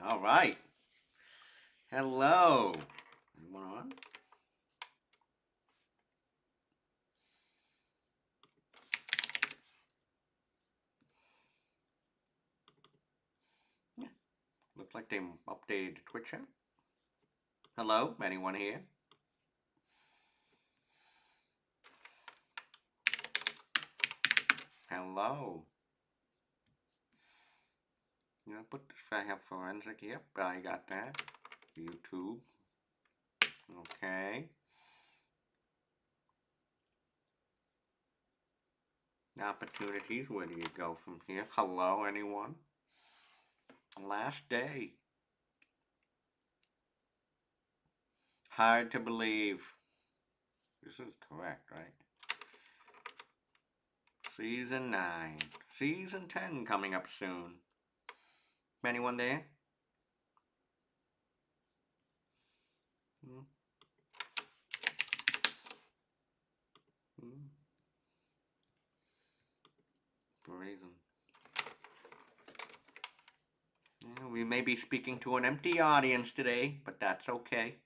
All right. Hello. Anyone on? Yeah. Looks like they updated the Twitch chat. Hello. Anyone here? Hello. Put this. I have forensic. Yep, I got that. YouTube. Okay. Opportunities. Where do you go from here? Hello, anyone? Last day. Hard to believe. This is correct, right? Season 9. Season 10 coming up soon. Anyone there? Hmm. Hmm. Reason. Yeah, we may be speaking to an empty audience today, but that's okay.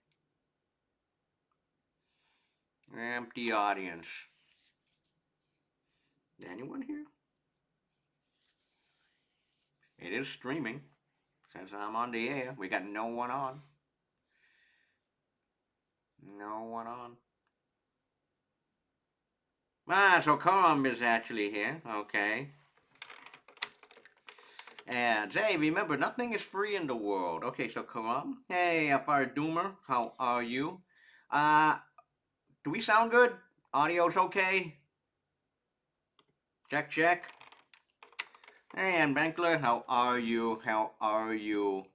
Empty audience. Anyone here? It is streaming. Says I'm on the air. We got no one on. No one on. So Corum is actually here. Okay. And hey, remember, nothing is free in the world. Okay, so Corum. Hey, Fire Doomer, how are you? Uh, do we sound good? Audio's okay? Check, check. Hey, and Bankler, how are you? How are you?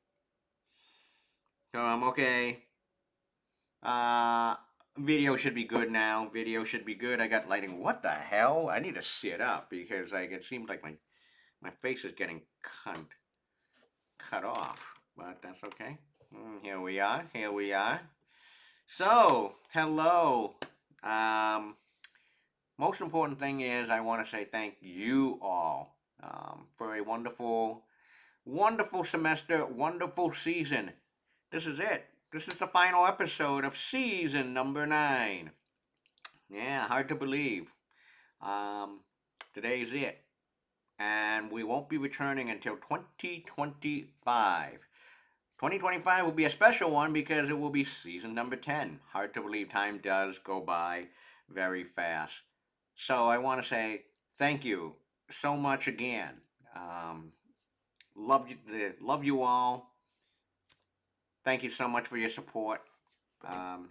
Okay. Uh, Video should be good now. Video should be good. I got lighting. What the hell? I need to sit up because it seems like my face is getting cut off. But that's okay. Here we are. Here we are. So, hello. Um, Most important thing is I want to say thank you all for a wonderful semester, wonderful season. This is it. This is the final episode of season number 9. Yeah, hard to believe. Um, Today's it. And we won't be returning until 2025. 2025 will be a special one because it will be season number 10. Hard to believe time does go by very fast. So I want to say thank you so much again. Um, love you all. Thank you so much for your support. Um,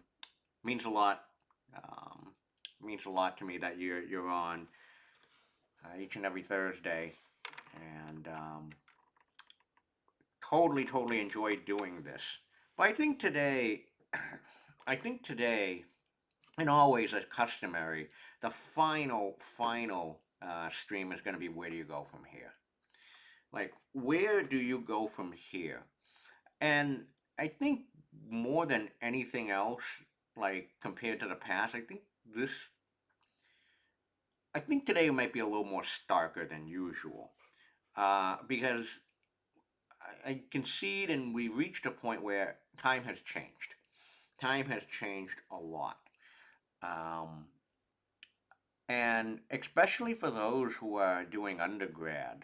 Means a lot. Um, Means a lot to me that you're on each and every Thursday, and totally enjoyed doing this. But I think today, and always as customary, the final stream is going to be where do you go from here? Like, where do you go from here? And I think more than anything else, like compared to the past, this I think today might be a little more starker than usual. Because I concede and we reached a point where time has changed. Time has changed a lot. Um, and especially for those who are doing undergrad,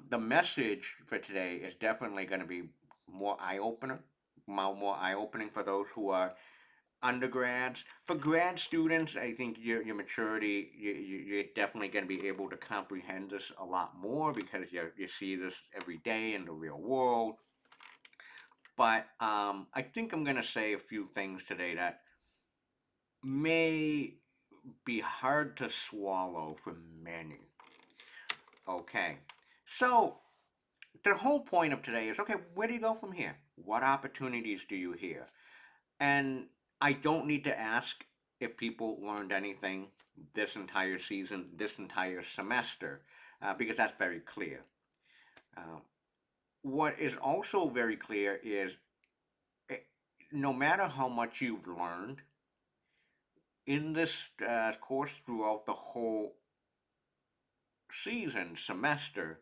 the message for today is definitely going to be more eye opener, more eye opening for those who are undergrads. For grad students, I think your maturity, you're definitely going to be able to comprehend this a lot more because you see this every day in the real world. But I think I'm going to say a few things today that may be hard to swallow for many. Okay, so the whole point of today is okay, where do you go from here? What opportunities do you hear? And I don't need to ask if people learned anything this entire season, this entire semester, because that's very clear. Uh, what is also very clear is eh, no matter how much you've learned in this course throughout the whole season, semester,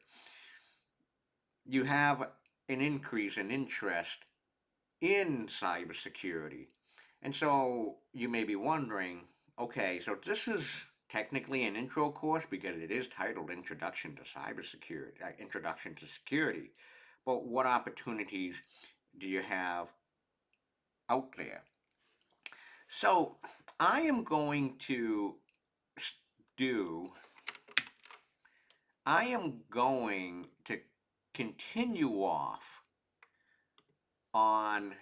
you have an increase in interest in cybersecurity. And so you may be wondering, okay, so this is technically an intro course because it is titled Introduction to Cybersecurity, Introduction to Security. But what opportunities do you have out there? So I am going to do, I am going to continue off on.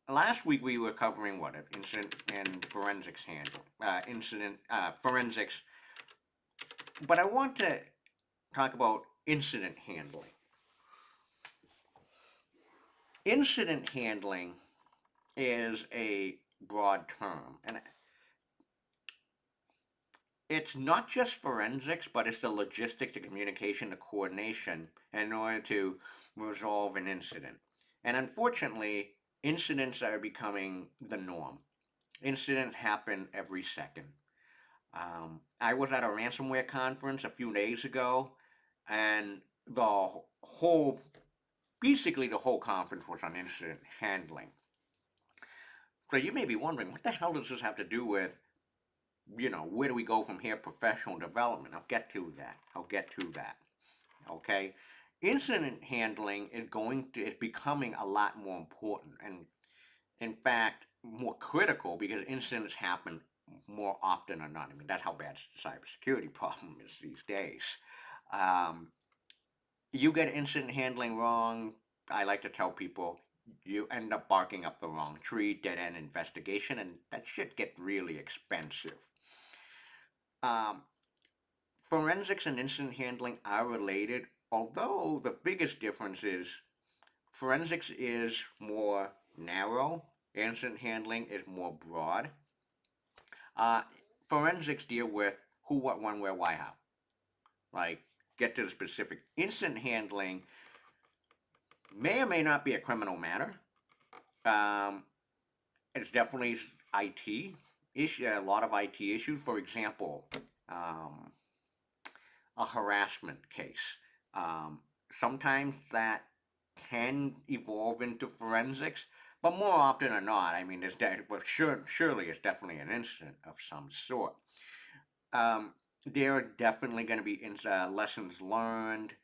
Last week we were covering what, incident and forensics handle, forensics, but I want to talk about incident handling. Incident handling is a broad term, and it's not just forensics, but it's the logistics, the communication, the coordination in order to resolve an incident. And unfortunately, incidents are becoming the norm. Incidents happen every second. I was at a ransomware conference a few days ago, and the whole, basically the whole conference was on incident handling. So you may be wondering, what the hell does this have to do with, where do we go from here, professional development? I'll get to that. Okay? Incident handling is becoming a lot more important, and in fact, more critical because incidents happen more often than not. I mean, that's how bad the cybersecurity problem is these days. Um, you get incident handling wrong, I like to tell people you end up barking up the wrong tree, dead end investigation, and that shit get really expensive. Um, Forensics and incident handling are related, although the biggest difference is forensics is more narrow, incident handling is more broad. Uh, Forensics deal with who, what, when, where, why, how. Like, get to the specific. Incident handling may or may not be a criminal matter. Um, it's definitely IT issue. A lot of IT issues. For example, um, a harassment case. Um, Sometimes that can evolve into forensics, but more often than not, I mean, surely it's definitely an incident of some sort. There are definitely going to be lessons learned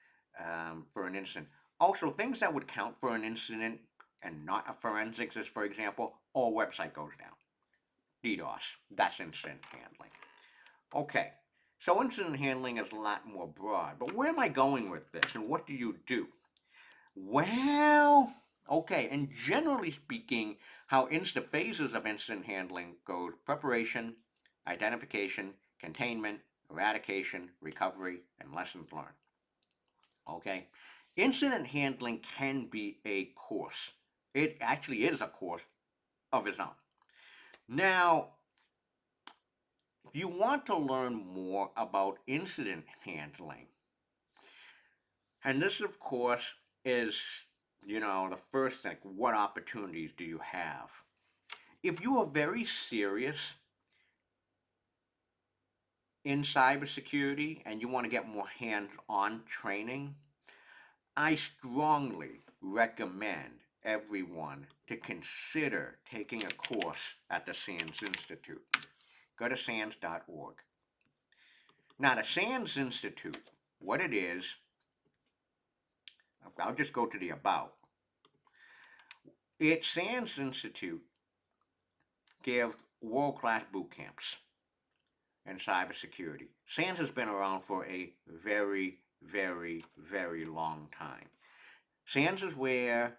for an incident. Also, things that would count for an incident and not a forensics is, for example, all website goes down. DDoS, that's incident handling. Okay, so incident handling is a lot more broad, but where am I going with this and what do you do? Well, okay, and generally speaking, how the phases of incident handling go: preparation, identification, containment, eradication, recovery, and lessons learned. Okay, incident handling can be a course. It actually is a course of its own. Now, if you want to learn more about incident handling, and this, of course, is, the first thing, what opportunities do you have? If you are very serious in cybersecurity and you want to get more hands-on training, I strongly recommend everyone to consider taking a course at the SANS Institute. Go to SANS.org. Now, the SANS Institute, what it is, I'll just go to the about. SANS Institute gives world-class boot camps in cybersecurity. SANS has been around for a very, very, very long time. SANS is where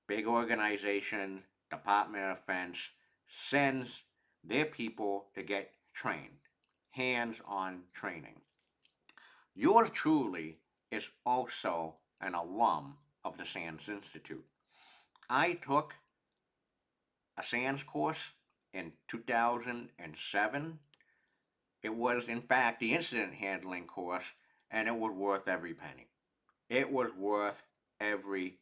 big organization, Department of Defense, sends their people to get trained, hands-on training. Yours truly is also an alum of the SANS Institute. I took a SANS course in 2007. It was, in fact, the incident handling course, and it was worth every penny. It was worth every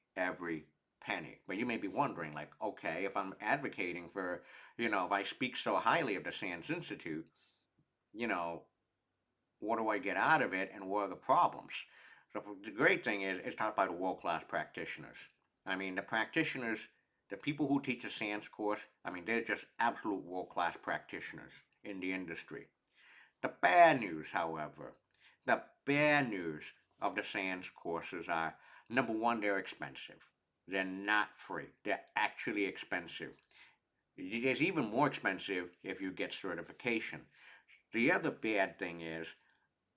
penny. But you may be wondering, like, okay, if I'm advocating for, if I speak so highly of the SANS Institute, you know, what do I get out of it, and what are the problems? So the great thing is it's taught by the world-class practitioners. I mean, the practitioners, the people who teach a SANS course, I mean, they're just absolute world-class practitioners in the industry. The bad news, however, the bad news of the SANS courses are, number one, they're expensive. They're not free. They're actually expensive. It's even more expensive if you get certification. The other bad thing is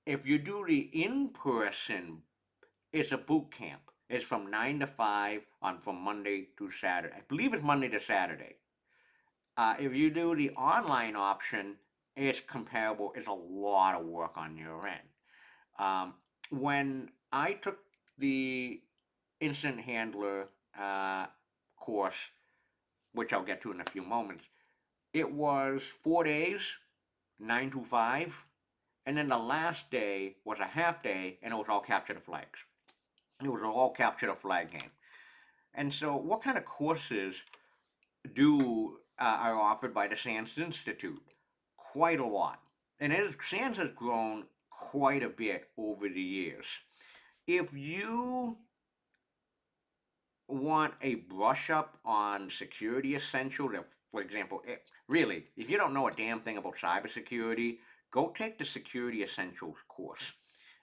if you do the in person, it's a boot camp. It's from 9 to 5 on from Monday to Saturday. I believe it's Monday to Saturday. If you do the online option, it's comparable. It's a lot of work on your end. When I took the instant handler course, which I'll get to in a few moments, it was 4 days, 9 to 5, and then the last day was a half day, and it was all capture the flags. It was all capture the flag game. And so, what kind of courses are offered by the SANS Institute? Quite a lot, and SANS has grown quite a bit over the years. If you want a brush up on security essentials, for example, really, if you don't know a damn thing about cybersecurity, go take the Security Essentials course,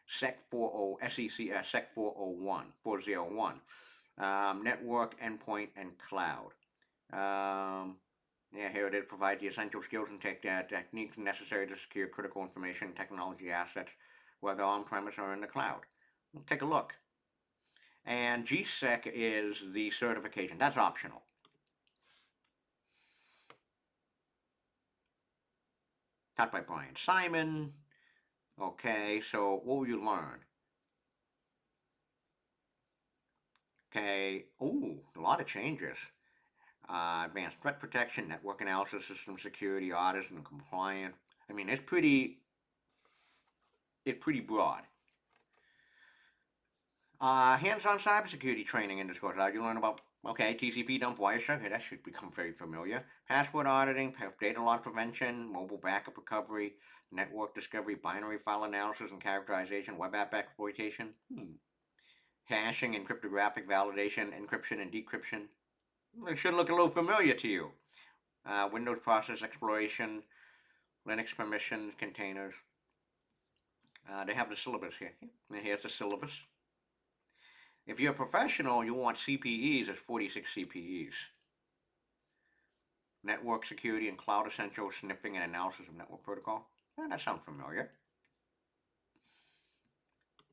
SEC 40, SEC 401, 401, Network, Endpoint, and Cloud. Yeah, here it is. Provide the essential skills and techniques necessary to secure critical information and technology assets, whether on-premise or in the cloud. Take a look. And GSEC is the certification. That's optional. Taught by Brian Simon. Okay, so what will you learn? Okay, ooh, a lot of changes. Advanced threat protection, network analysis, system security, audits, and compliance. I mean, it's pretty broad. Hands-on cybersecurity training in this course. You learn about, okay, TCP dump, Wireshark. Okay, that should become very familiar. Password auditing, data loss prevention, mobile backup recovery, network discovery, binary file analysis and characterization, web app exploitation, hashing and cryptographic validation, encryption and decryption. It should look a little familiar to you. Windows process exploration, Linux permissions, containers. They have the syllabus here. Here's the syllabus. If you're a professional, you want CPEs, it's 46 CPEs. Network security and cloud essentials, sniffing and analysis of network protocol. That sounds familiar.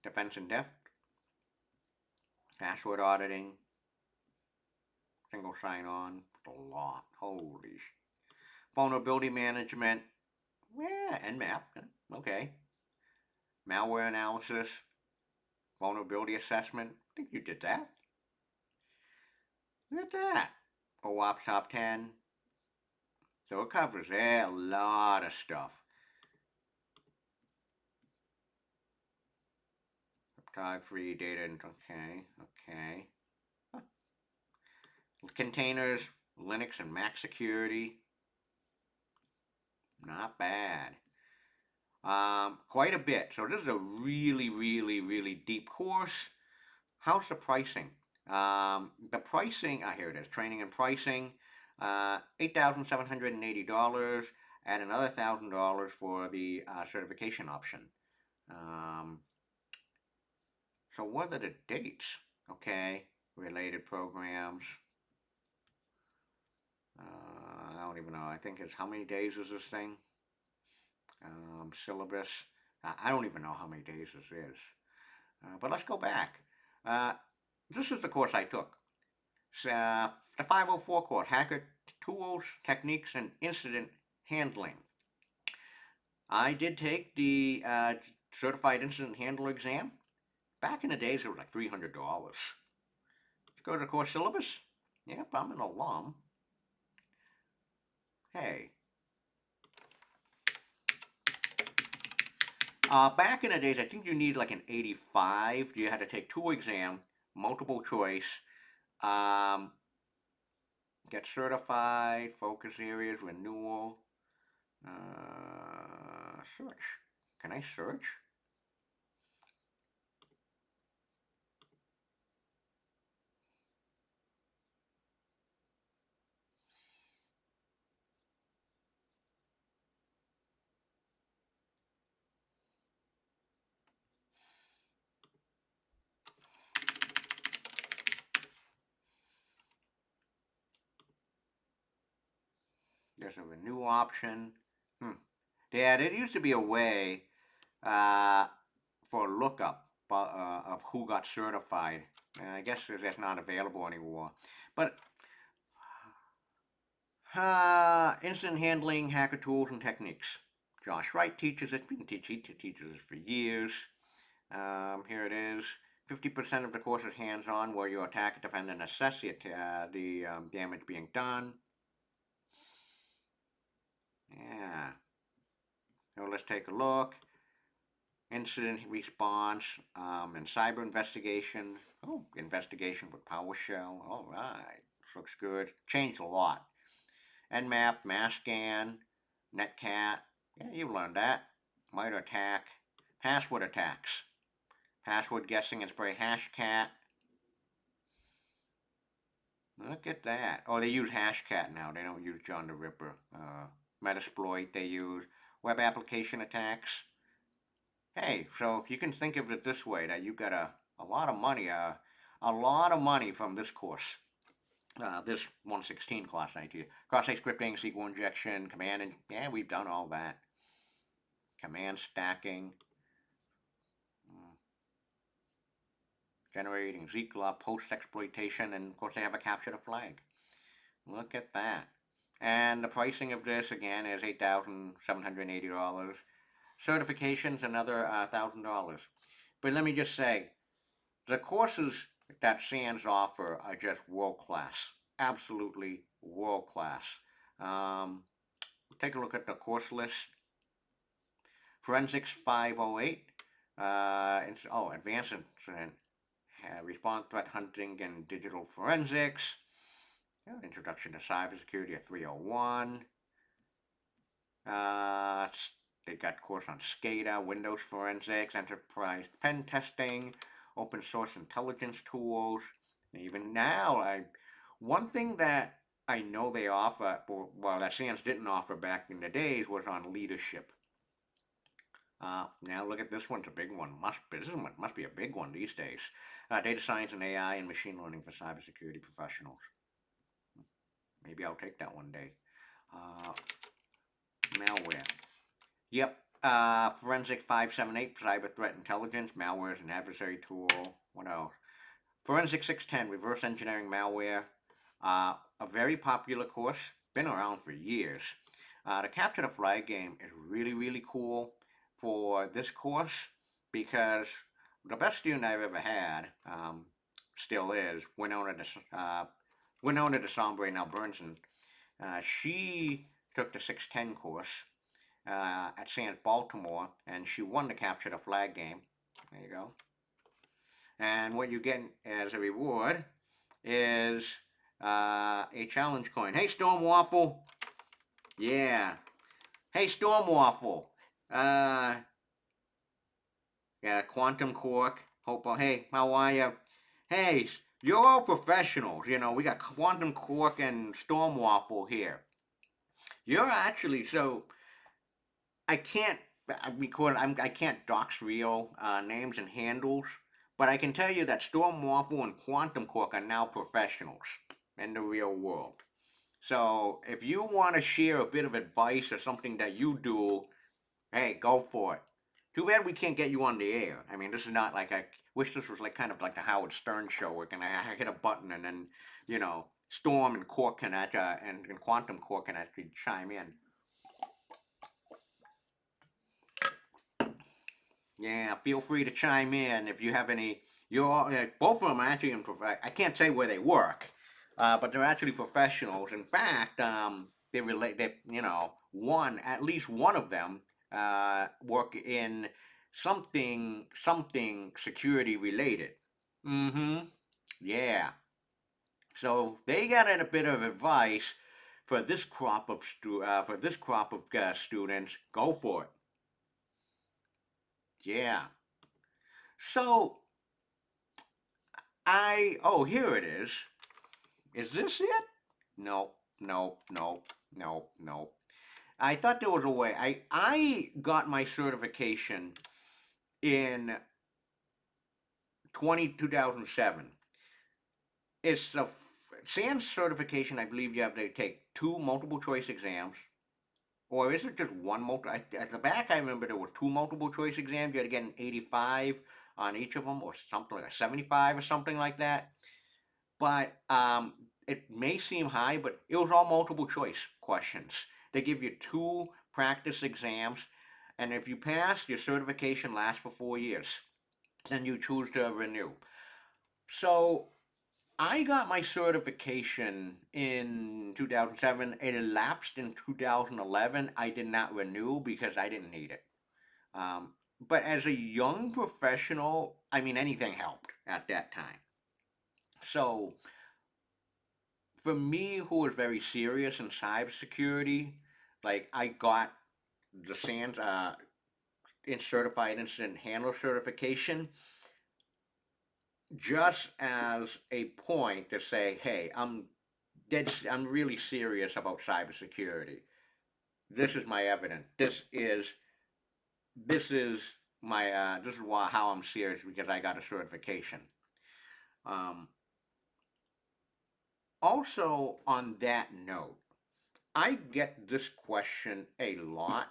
Defense in depth. Password auditing. Single sign-on. A lot. Holy sh. Vulnerability management. Yeah, Nmap. Okay. Malware analysis. Vulnerability assessment. I think you did that. Look at that. OWASP Top 10. So it covers a lot of stuff. Free data, okay. Huh. Containers, Linux and Mac security. Not bad. Quite a bit. So this is a really, really, really deep course. How's the pricing? The pricing, here it is, training and pricing, $8,780, and another $1,000 for the certification option. So what are the dates? Okay, related programs. I don't even know. I think it's, how many days is this thing? Syllabus. I don't even know how many days this is. But let's go back. This is the course I took. It's, the 504 course, Hacker Tools, Techniques, and Incident Handling. I did take the Certified Incident Handler exam. Back in the days, it was like $300. Let's go to the course syllabus. Yep, I'm an alum. Hey. Back in the days, I think you need like an 85. You had to take 2 exams, multiple choice. Get certified, focus areas, renewal, search. Can I search? There's a renew option. Hmm. Yeah, there used to be a way uh, for a lookup of who got certified. I guess that's not available anymore. But instant handling, hacker tools, and techniques. Josh Wright teaches it. Been teaches it for years. Here it is. 50% of the course is hands-on, where you attack, defend, and assess the damage being done. Yeah. So let's take a look. Incident response and cyber investigation. Oh, investigation with PowerShell. All right. This looks good. Changed a lot. Nmap, Masscan, Netcat. Yeah, you've learned that. MITRE ATT&CK. Password attacks. Password guessing and spray Hashcat. Look at that. Oh, they use Hashcat now. They don't use John the Ripper. Metasploit, they use web application attacks. Hey, so you can think of it this way, that you got a lot of money, a lot of money from this course. This 116 class idea. Cross-site scripting, SQL injection, command, and yeah, we've done all that. Command stacking, generating ZGLUP, post-exploitation, and of course they have a capture the flag. Look at that. And the pricing of this, again, is $8,780. Certification's another $1,000. But let me just say, the courses that SANS offer are just world class. Absolutely world class. Um, take a look at the course list. Forensics 508. Advanced incident, response threat hunting and digital forensics. Introduction to cybersecurity at 301. Uh, they got course on SCADA, Windows forensics, enterprise pen testing, open source intelligence tools. Even now, one thing that I know they offer, well, that SANS didn't offer back in the days, was on leadership. Now look at this one's a big one. Must be a big one these days. Data science and AI and machine learning for cybersecurity professionals. Maybe I'll take that one day. Malware. Yep. Forensic 578, cyber threat intelligence. Malware is an adversary tool. What else? Forensic 610, reverse engineering malware. A very popular course. Been around for years. The Capture the Flag game is really, really cool for this course because the best student I've ever had, still is, Winona de Sombre, now Burnson. She took the 610 course at SANS Baltimore, and she won the Capture the Flag game. There you go. And what you get as a reward is a challenge coin. Hey, Storm Waffle. Yeah. Hey, Storm Waffle. Yeah, Quantum Quark. Hope. Hey, how are you? Hey, you're all professionals. You know, we got Quantum Quark and Storm Waffle here. You're actually so. I can't record. I can't dox real names and handles, but I can tell you that Storm Waffle and Quantum Quark are now professionals in the real world. So if you want to share a bit of advice or something that you do, hey, go for it. Too bad we can't get you on the air. I mean, this is not like I wish this was like kind of like the Howard Stern show where I hit a button and then Storm and Quark can and Quantum Quark can actually chime in. Yeah, feel free to chime in if you have any. Both of them are actually I can't say where they work, but they're actually professionals. In fact, they relate. At least one of them work in something security related. Mm-hmm. Yeah. So they got a bit of advice for this crop of students. Go for it. Yeah. So here it is. Is this it? No, no, no, no, no. I thought there was a way. I got my certification in 2007. It's a SANS certification. I believe you have to take two multiple choice exams, or is it just one multiple? At the back, I remember there were two multiple choice exams. You had to get an 85 on each of them, or something like a 75 or something like that. But it may seem high, but it was all multiple choice questions. They give you two practice exams, and if you pass, your certification lasts for 4 years. Then you choose to renew. So I got my certification in 2007. It elapsed in 2011. I did not renew because I didn't need it. But as a young professional, I mean, anything helped at that time. So for me, who was very serious in cybersecurity, like I got the SANS in Certified Incident Handler certification just as a point to say, hey, I'm really serious about cybersecurity. This is my evidence. This is my this is how I'm serious because I got a certification. Um, Also, on that note, I get this question a lot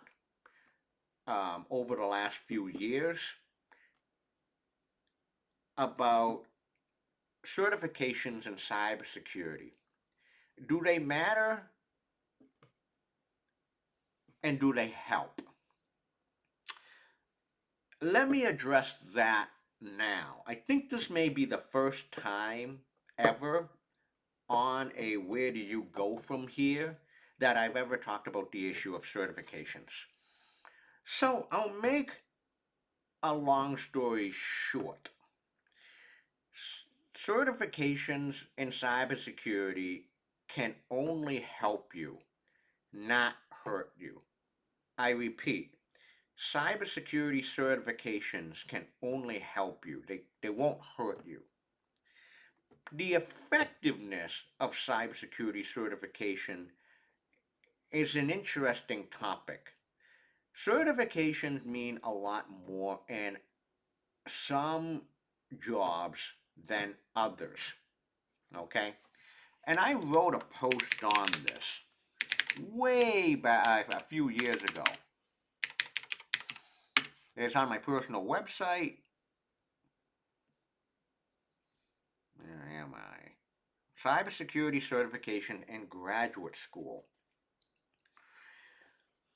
over the last few years about certifications in cybersecurity. Do they matter and do they help? Let me address that now. I think this may be the first time ever on a where do you go from here that I've ever talked about the issue of certifications. So I'll make a long story short. Certifications in cybersecurity can only help you, not hurt you. I repeat, cybersecurity certifications can only help you, they won't hurt you. The effectiveness of cybersecurity certification is an interesting topic. Certifications mean a lot more in some jobs than others. Okay? And I wrote a post on this way back a few years ago. It's on my personal website. Where am I? Cybersecurity certification in graduate school.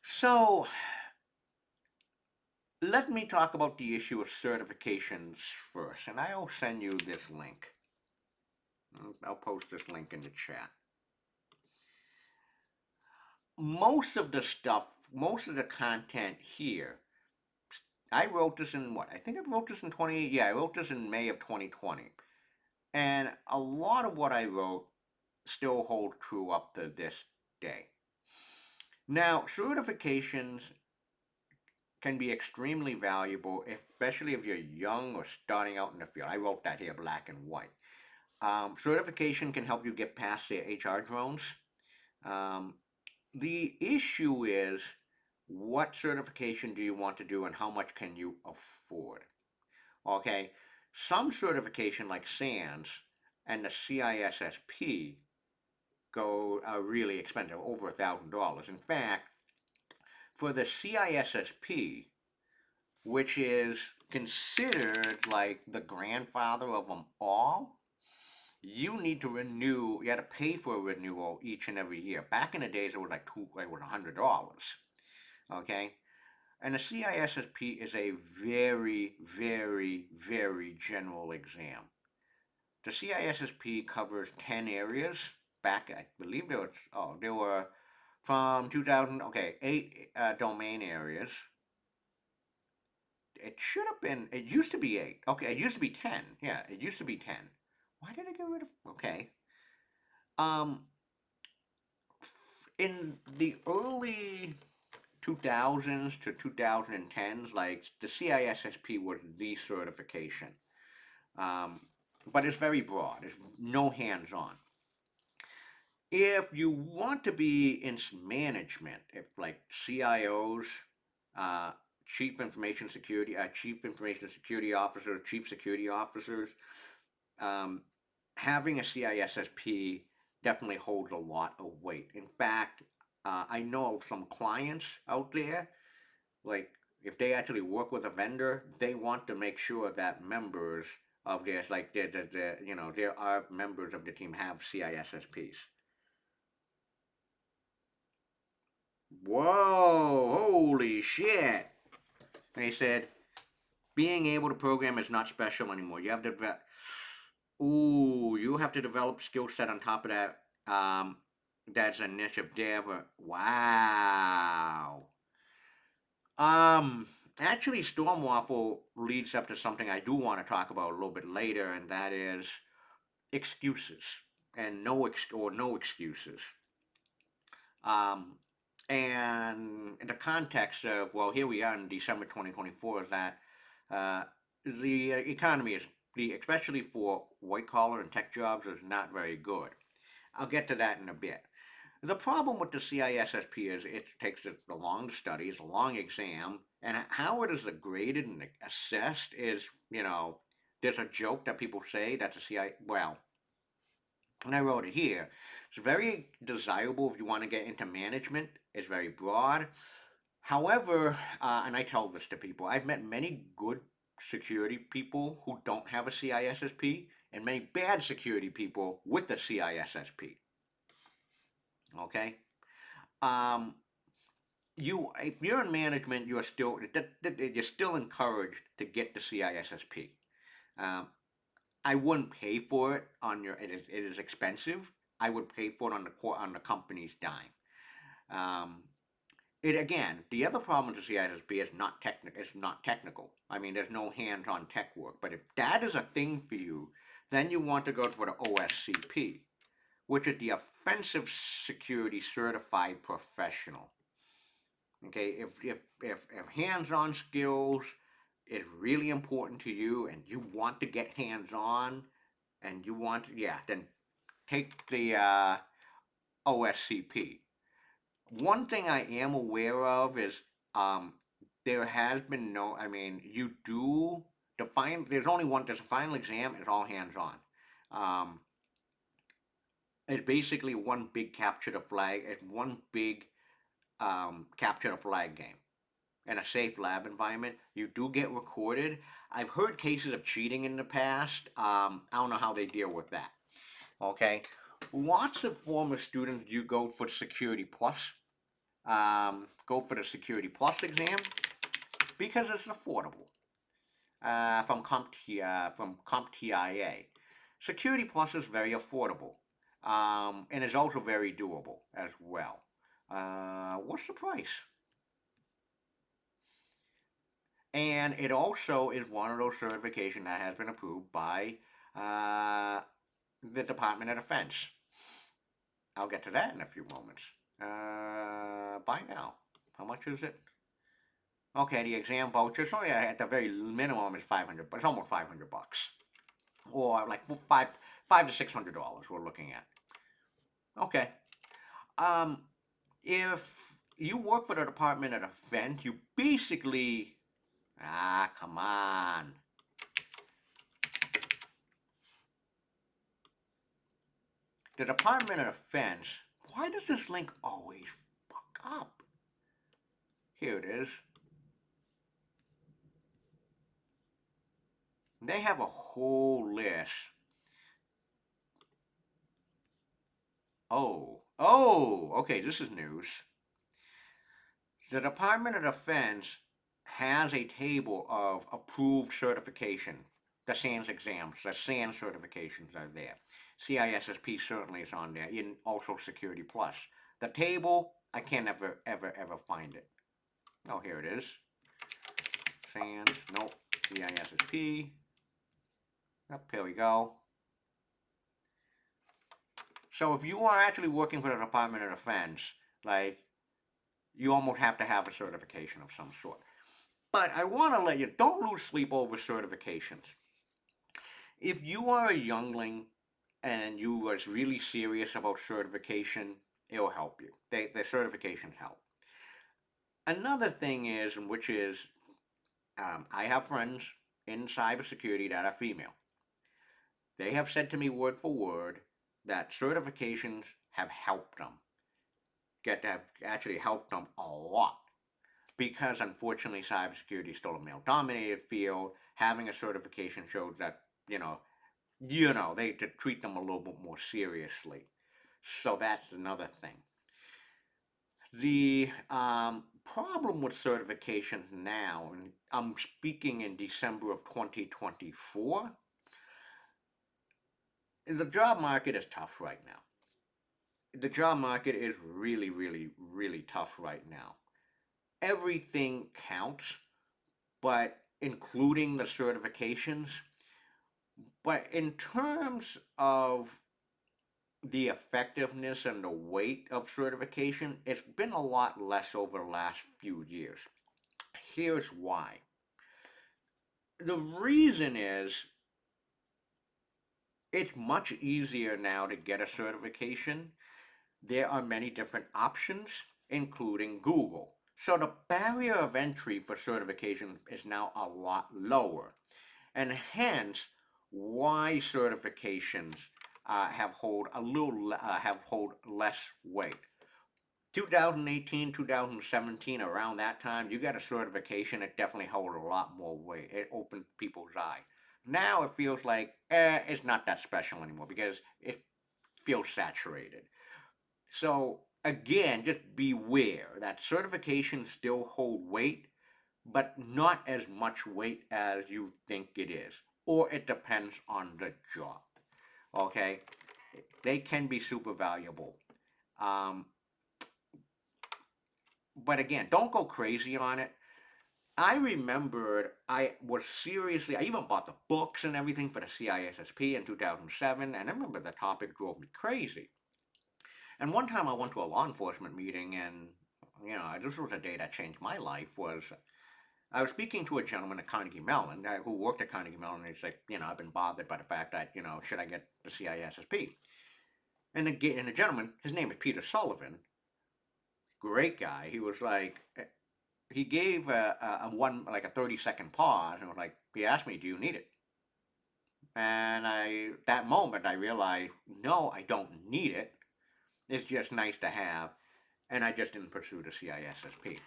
So, let me talk about the issue of certifications first, and I'll send you this link. I'll post this link in the chat. Most of the content here, I wrote this in what? I think I wrote this in I wrote this in May of 2020. And a lot of what I wrote still hold true up to this day. Now, certifications can be extremely valuable, especially if you're young or starting out in the field. I wrote that here black and white. Certification can help you get past the HR drones. Um, the issue is what certification do you want to do and how much can you afford? Okay, some certification like SANS and the CISSP go really expensive, over $1,000. In fact, for the CISSP, which is considered like the grandfather of them all, you need to renew. You had to pay for a renewal each and every year. Back in the days, it was it was $100. Okay, and the CISSP is a very, very, very general exam. The CISSP covers 10 areas. Back, I believe there were from 2000, okay, 8 domain areas. It should have been, it used to be 8. Okay, it used to be 10. Yeah, it used to be 10. Why did I get rid of, okay. Um, in the early 2000s to 2010s, like the CISSP was the certification. Um, but it's very broad. It's no hands-on. If you want to be in management, if like CIOs, uh, chief information security officers, chief security officers, um, having a CISSP definitely holds a lot of weight. In fact, I know of some clients out there, like if they actually work with a vendor, they want to make sure that members of theirs, like there are members of the team have CISSPs. Whoa, holy shit. They said, being able to program is not special anymore. You have to, ooh, you have to develop skill set on top of that. That's a niche of dev. Wow. Um, Actually, Stormwaffle leads up to something I do want to talk about a little bit later, and that is excuses and no excuses. Um, and in the context of, well, here we are in December 2024, is that uh, the economy is, especially for white collar and tech jobs, is not very good. I'll get to that in a bit. The problem with the CISSP is it takes a long study, it's a long exam, and how it is graded and assessed is, there's a joke that people say that the CI, well, and I wrote it here. It's very desirable if you want to get into management. It's very broad. However, and I tell this to people, I've met many good security people who don't have a CISSP, and many bad security people with a CISSP. Okay, um, if you're in management, you're still encouraged to get the CISSP. Um, I wouldn't pay for it on your. It is expensive. I would pay for it on the company's dime. Um, it again. The other problem with the CISSP is not technical. It's not technical. I mean, there's no hands-on tech work. But if that is a thing for you, then you want to go for the OSCP, which is the Offensive Security Certified Professional. Okay, if hands-on skills is really important to you and you want to get hands-on and you want, yeah, then take the OSCP. One thing I am aware of is um, there has been no, I mean, you do define, there's a final exam, it's all hands-on. Um, it's basically one big capture the flag, it's one big capture the flag game in a safe lab environment. You do get recorded. I've heard cases of cheating in the past. I don't know how they deal with that. Okay. Lots of former students do go for Security Plus. Go for the Security Plus exam because it's affordable. From CompTIA. Security Plus is very affordable. And is also very doable as well. What's the price? And it also is one of those certifications that has been approved by uh, the Department of Defense. I'll get to that in a few moments. Buy now. How much is it? Okay, the exam voucher. So yeah, at the very minimum is 500, but it's almost $500, or like five to $600. We're looking at. Okay. Um, if you work for the Department of Defense, you basically come on. The Department of Defense. Why does this link always fuck up? Here it is. They have a whole list. Okay, this is news. The Department of Defense has a table of approved certification. The SANS exams, the SANS certifications are there. CISSP certainly is on there, and also Security Plus. The table, I can't ever find it. Oh, here it is. SANS, nope. CISSP. Up, here we go. So if you are actually working for the Department of Defense, like, you almost have to have a certification of some sort. But I want to let you, don't lose sleep over certifications. If you are a youngling and you was really serious about certification, it'll help you. The certifications help. Another thing is, which is, I have friends in cybersecurity that are female. They have said to me word for word that certifications have helped them. Have actually helped them a lot because unfortunately cybersecurity is still a male dominated field. Having a certification shows that they to treat them a little bit more seriously. So that's another thing. The problem with certifications now, and I'm speaking in December of 2024, the job market is tough right now. The job market is really, really, really tough right now. Everything counts, but including the certifications. But in terms of the effectiveness and the weight of certification, it's been a lot less over the last few years. Here's why. The reason is it's much easier now to get a certification. There are many different options, including Google. So the barrier of entry for certification is now a lot lower. And hence, why certifications have hold less weight. 2018, 2017, around that time, you got a certification, it definitely held a lot more weight. It opened people's eye. Now it feels like it's not that special anymore because it feels saturated. So again, just beware that certifications still hold weight, but not as much weight as you think it is. Or it depends on the job. Okay? They can be super valuable. Um, but again, don't go crazy on it. I remembered I even bought the books and everything for the CISSP in 2007, and I remember the topic drove me crazy. And one time I went to a law enforcement meeting, and this was a day that changed my life. Was I was speaking to a gentleman at Carnegie Mellon who worked at Carnegie Mellon, and he's like, I've been bothered by the fact that should I get the CISSP? And the gentleman, his name is Peter Sullivan, great guy. He was like, he gave a one like a 30-second pause, and was like, he asked me, "Do you need it?" And that moment I realized, no, I don't need it. It's just nice to have, and I just didn't pursue the CISSP.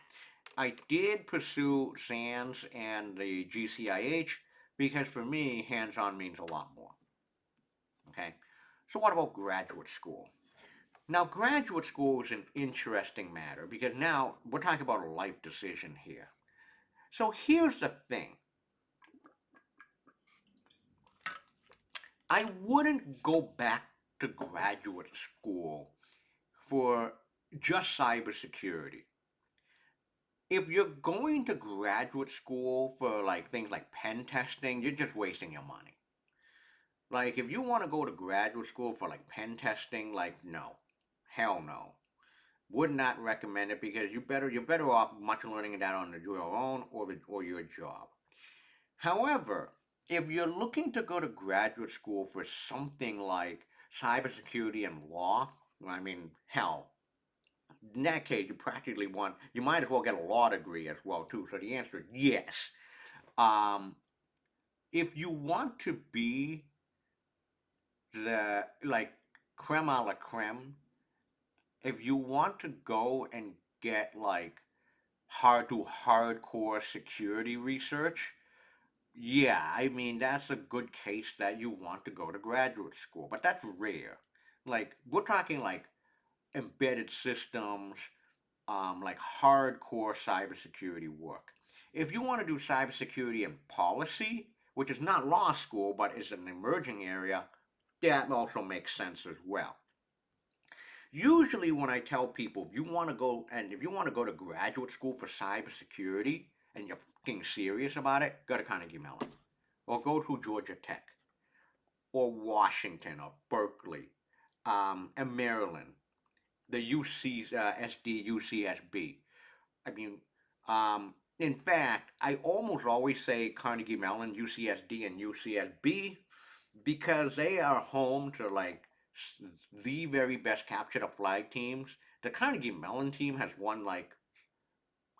I did pursue SANS and the GCIH because for me, hands-on means a lot more. Okay, so what about graduate school? Now, graduate school is an interesting matter because now we're talking about a life decision here. So here's the thing. I wouldn't go back to graduate school for just cybersecurity. If you're going to graduate school for like things like pen testing, you're just wasting your money. Like if you want to go to graduate school for like pen testing, like no. Hell no. Would not recommend it because you're better off much learning that on your own or your job. However, if you're looking to go to graduate school for something like cybersecurity and law, I mean, hell, in that case, you might as well get a law degree as well too. So the answer is yes. Um, if you want to be the like creme a la creme, if you want to go and get like hardcore security research, yeah, I mean that's a good case that you want to go to graduate school, but that's rare. Like we're talking like embedded systems, like hardcore cybersecurity work. If you want to do cybersecurity and policy, which is not law school but is an emerging area, that also makes sense as well. Usually, when I tell people if you want to go to graduate school for cybersecurity and you're fucking serious about it, go to Carnegie Mellon or go to Georgia Tech or Washington or Berkeley and Maryland, the UC, SD, UCSB. I mean, in fact, I almost always say Carnegie Mellon, UCSD, and UCSB because they are home to like the very best capture the flag teams. The Carnegie Mellon team has won like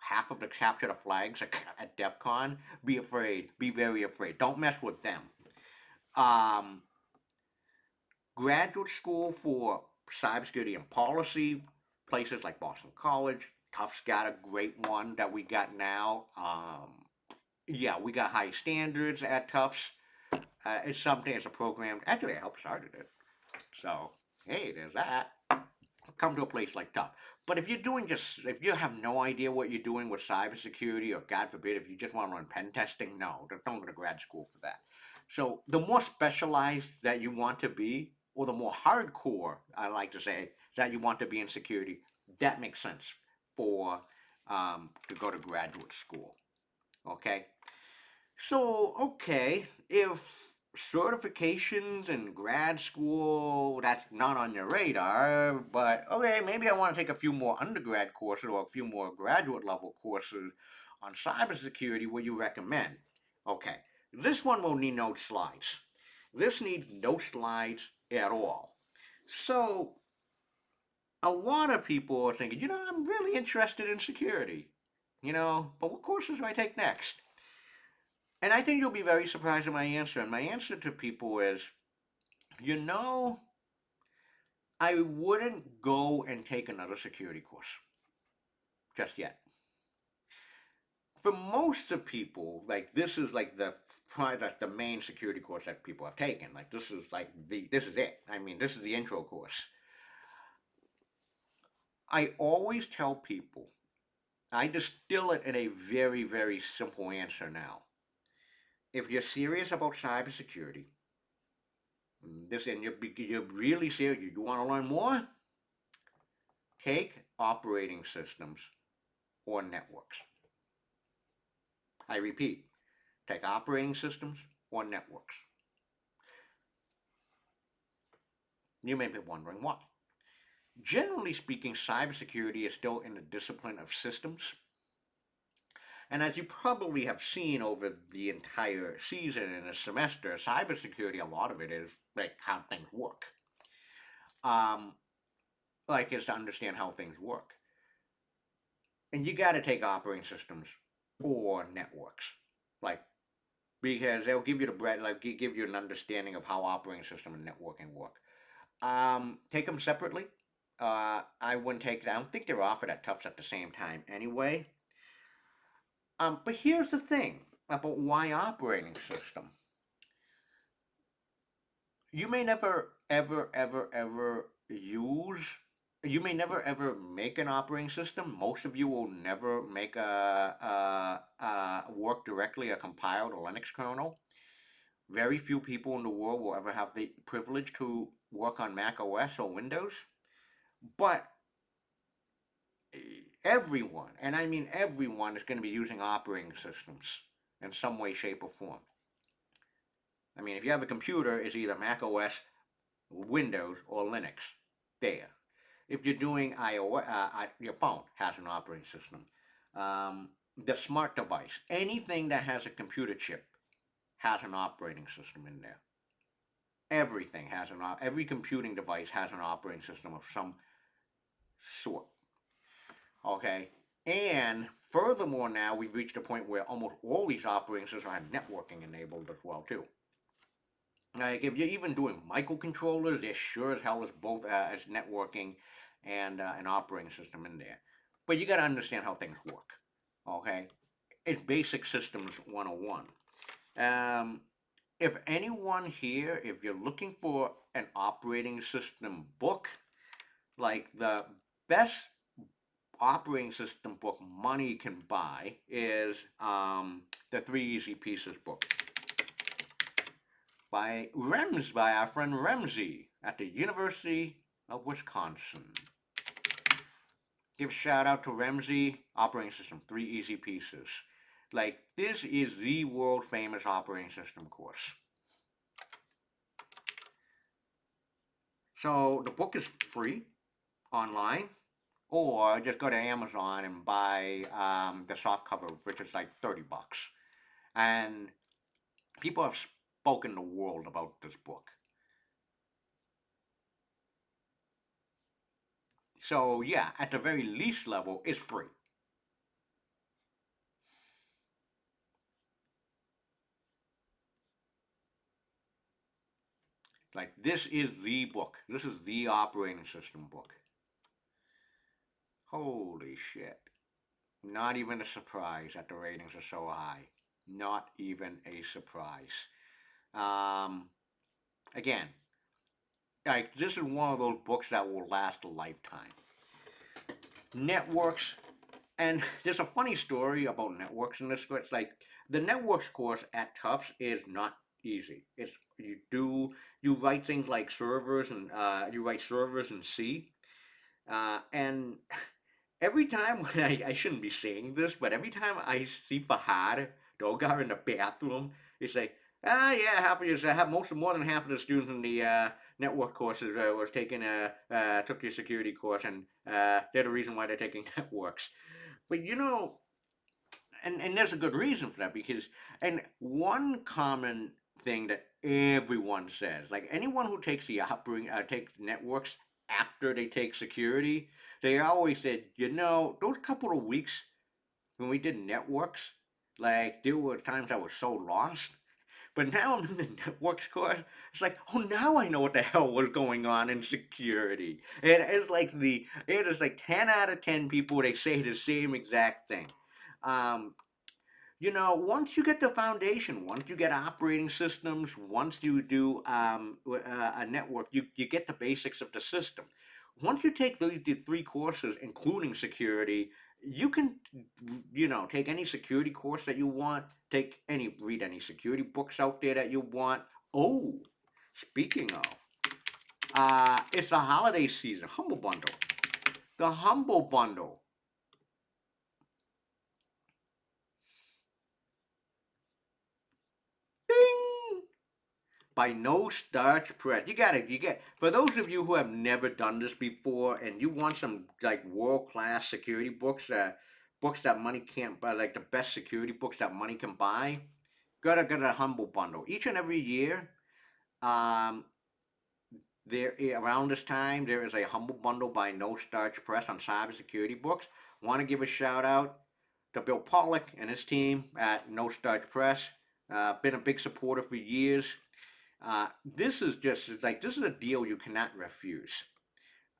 half of the capture the flags at DEF CON. Be afraid. Be very afraid. Don't mess with them. Um, Graduate school for cybersecurity and policy, places like Boston College. Tufts got a great one that we got now. Yeah, we got high standards at Tufts. It's something, it's a program. Actually, I helped started it. So, hey, there's that. Come to a place like Tufts. But if you have no idea what you're doing with cybersecurity, or God forbid, if you just want to run pen testing, no, don't go to grad school for that. So, the more specialized that you want to be, or the more hardcore, I like to say, that you want to be in security, that makes sense for to go to graduate school. Okay, so, okay, if certifications in grad school, that's not on your radar, but okay, maybe I want to take a few more undergrad courses or a few more graduate level courses on cybersecurity, what you recommend? Okay, this one will need no slides. This needs no slides at all. So, a lot of people are thinking, I'm really interested in security, but what courses do I take next? And I think you'll be very surprised at my answer. And my answer to people is, you know, I wouldn't go and take another security course just yet. For most of people, like this is like the main security course that people have taken. Like this is it. I mean, this is the intro course. I always tell people, I distill it in a very, very simple answer now. If you're serious about cybersecurity, and you're really serious, you want to learn more, take operating systems or networks. I repeat, take operating systems or networks. You may be wondering why. Generally speaking, cybersecurity is still in the discipline of systems. And as you probably have seen over the entire season and a semester, cybersecurity, a lot of it is like how things work. Um, like is to understand how things work. And you got to take operating systems or networks, like because they'll give you the bread, like give you an understanding of how operating system and networking work. Take them separately. I wouldn't take. I don't think they're offered at Tufts at the same time anyway. But here's the thing about why operating system. You may never, ever, ever, ever use. You may never ever make an operating system. Most of you will never make a work directly a compiled Linux kernel. Very few people in the world will ever have the privilege to work on Mac OS or Windows. But everyone, and I mean everyone, is going to be using operating systems in some way, shape, or form. I mean, if you have a computer, it's either Mac OS, Windows, or Linux. There. If you're doing iOS, your phone has an operating system. The smart device, anything that has a computer chip, has an operating system in there. Everything has every computing device has an operating system of some sort. Okay, and furthermore, now we've reached a point where almost all these operating systems have networking enabled as well too. Like if you're even doing microcontrollers, there sure as hell is both as networking and an operating system in there. But you got to understand how things work. Okay, it's basic systems 101. If anyone here, if you're looking for an operating system book, like the best operating system book money can buy is the Three Easy Pieces book by our friend Remzi at the University of Wisconsin. Give a shout out to Remzi, operating system, Three Easy Pieces. Like, this is the world famous operating system course. So, the book is free online. or just go to Amazon and buy the soft cover, which is like $30. And people have spoken the world about this book. So yeah, at the very least level, it's free. Like this is the book. This is the operating system book. Holy shit. Not even a surprise that the ratings are so high. Not even a surprise. Um, Again, like this is one of those books that will last a lifetime. Networks, and there's a funny story about networks in this. It's like the networks course at Tufts is not easy. It's you write things like servers and you write servers in C, and every time when I shouldn't be saying this, but every time I see Fahad Dogar in the bathroom, it's like, yeah, half of you, have more than half of the students in the network courses was taking took your security course, and they're the reason why they're taking networks. But and there's a good reason for that because, and one common thing that everyone says, like anyone who takes takes networks after they take security, they always said, those couple of weeks when we did networks, like there were times I was so lost. But now I'm in the networks course. It's like, oh, now I know what the hell was going on in security. And it is like 10 out of 10 people they say the same exact thing. Um, once you get the foundation, once you get operating systems, once you do a network, you get the basics of the system. Once you take the three courses, including security, you can, take any security course that you want, read any security books out there that you want. Oh, speaking of, it's the holiday season, Humble Bundle. The Humble Bundle. Bing! By No Starch Press. You get, for those of you who have never done this before and you want some like world class security books, books that money can't buy, like the best security books that money can buy, gotta get a Humble Bundle. Each and every year, um, around this time, there is a Humble Bundle by No Starch Press on cybersecurity books. Want to give a shout out to Bill Pollock and his team at No Starch Press. Been a big supporter for years. This is just like this is a deal you cannot refuse.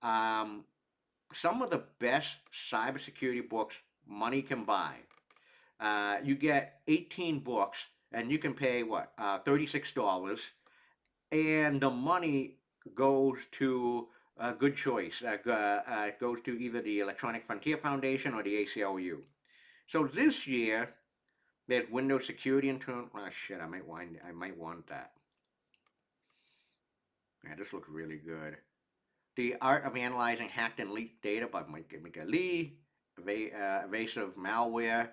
Um, some of the best cybersecurity books money can buy. You get 18 books, and you can pay what $36, and the money goes to a good choice. Goes to either the Electronic Frontier Foundation or the ACLU. So this year, there's Windows Security Internal. Oh shit, I might want that. Yeah, this looks really good. The Art of Analyzing Hacked and Leaked Data by Micah Lee. Evasive Malware. I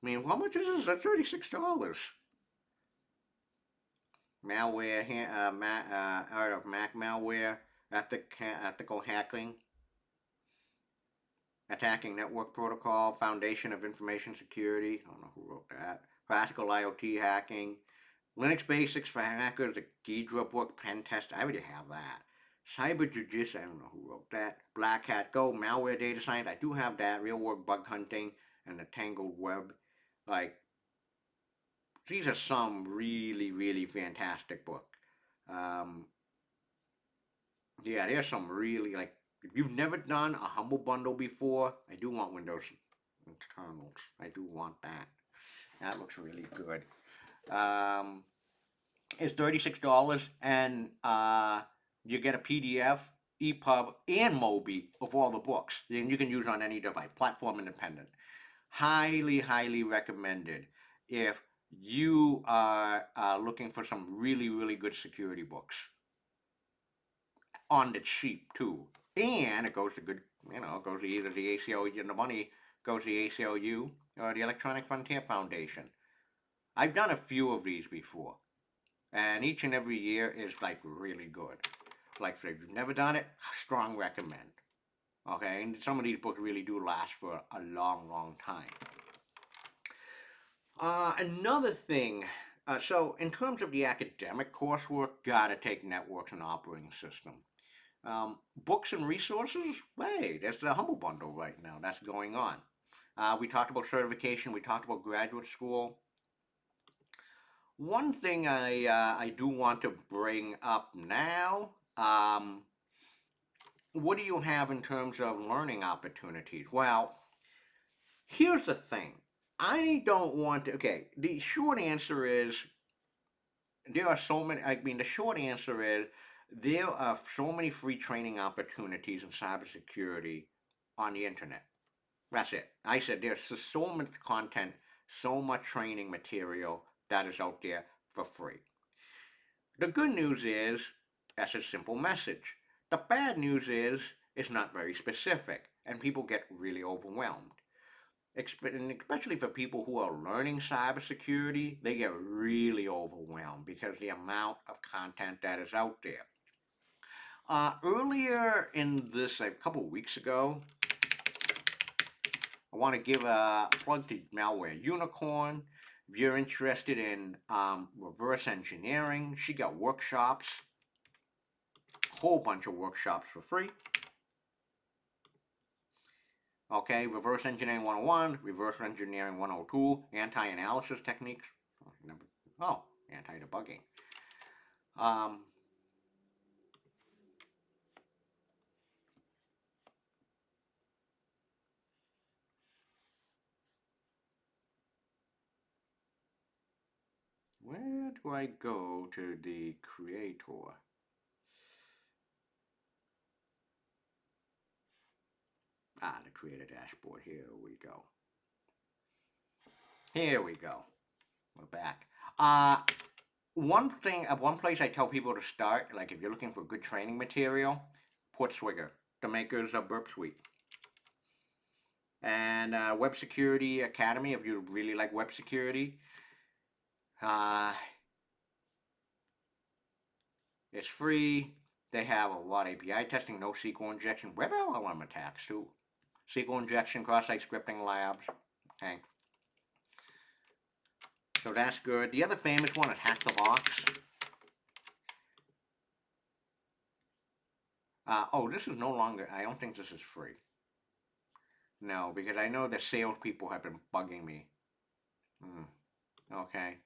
mean, how much is this? That's $36. Art of Mac Malware. Ethical Hacking. Attacking Network Protocol. Foundation of Information Security. I don't know who wrote that. Practical IoT Hacking. Linux Basics for Hackers. The Ghidra book. Pen Test. I already have that. Cyber Jujitsu, I don't know who wrote that. Black Hat Go, Malware Data Science, I do have that. Real World Bug Hunting, and the Tangled Web. Like, these are some really, really fantastic book. Um, yeah, there's some really, like, if you've never done a Humble Bundle before, I do want Windows internals. I do want that. That looks really good. Um, it's $36, and you get a PDF, EPUB, and Mobi of all the books. And you can use on any device, platform independent. Highly, highly recommended if you are looking for some really, really good security books on the cheap too. And it goes to good, it goes to either the ACLU, and the money goes to the ACLU or the Electronic Frontier Foundation. I've done a few of these before, and each and every year is like really good. Like if you've never done it, strong recommend. Okay, and some of these books really do last for a long, long time. Another thing, so in terms of the academic coursework, gotta take networks and operating system. Books and resources, hey, there's the Humble Bundle right now. That's going on. We talked about certification. We talked about graduate school. One thing I do want to bring up now. What do you have in terms of learning opportunities? Well, here's the thing. I don't want to. Okay, the short answer is there are so many. I mean, the short answer is there are so many free training opportunities in cybersecurity on the internet. That's it. I said there's just so much content, so much training material that is out there for free. The good news is that's a simple message. The bad news is it's not very specific, and people get really overwhelmed. And especially for people who are learning cybersecurity, they get really overwhelmed because the amount of content that is out there. Earlier in this, a couple weeks ago, I want to give a plug to Malware Unicorn. If you're interested in reverse engineering, she got workshops, a whole bunch of workshops for free. Okay, reverse engineering 101, reverse engineering 102, anti-analysis techniques. Oh, anti-debugging. Um, where do I go to the creator? The creator dashboard. Here we go. Here we go. We're back. One place I tell people to start, like if you're looking for good training material, Portswigger, the makers of Burp Suite. And Web Security Academy, if you really like web security. It's free. They have a lot of API testing, no SQL injection, web LLM attacks too. SQL injection, cross-site scripting labs. Okay. So that's good. The other famous one is Hack the Box. Oh, this is no longer, I don't think this is free. No, because I know the salespeople have been bugging me. Okay.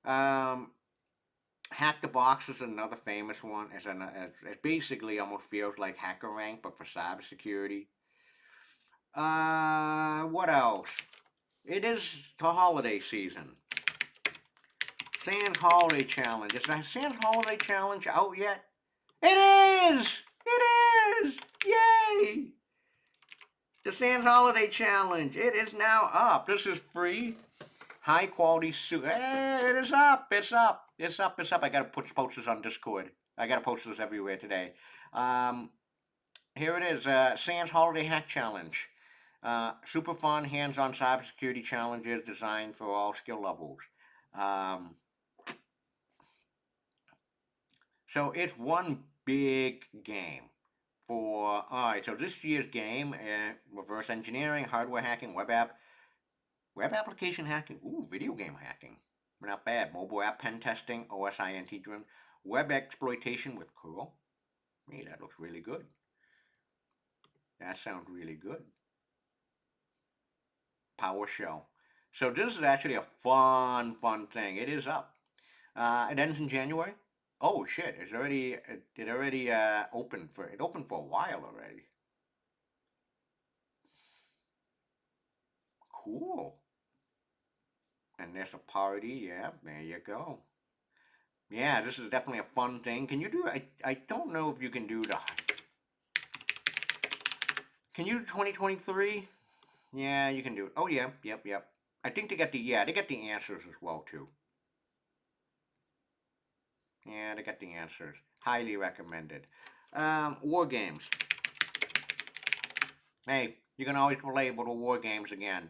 Um, Hack the Box is another famous one. It basically almost feels like HackerRank, but for cybersecurity. What else? It is the holiday season. Sans Holiday Challenge. Is the Sans Holiday Challenge out yet? It is! It is! Yay! The Sans Holiday Challenge. It is now up. This is free. High quality suit. Hey, it is up. It's up. It's up. It's up. I gotta post this on Discord. I gotta post this everywhere today. Here it is. Sans Holiday Hack Challenge. Super fun, hands-on cybersecurity challenges designed for all skill levels. Um, so it's one big game for. All right. So this year's game: reverse engineering, hardware hacking, web application hacking, ooh, video game hacking. Not bad. Mobile app pen testing, OSINT driven, web exploitation with curl. Hey, that looks really good. That sounds really good. PowerShell. So this is actually a fun thing. It is up. It ends in January. Oh shit! It already opened for it opened for a while already. Cool. And there's a party. Yeah, there you go. Yeah, this is definitely a fun thing. Can you do? I don't know if you can do the. Can you do 2023? Yeah, you can do it. Oh yeah, yep. I think they get the answers as well too. Yeah, they got the answers. Highly recommended. War games. Hey, you can always play with the war games again.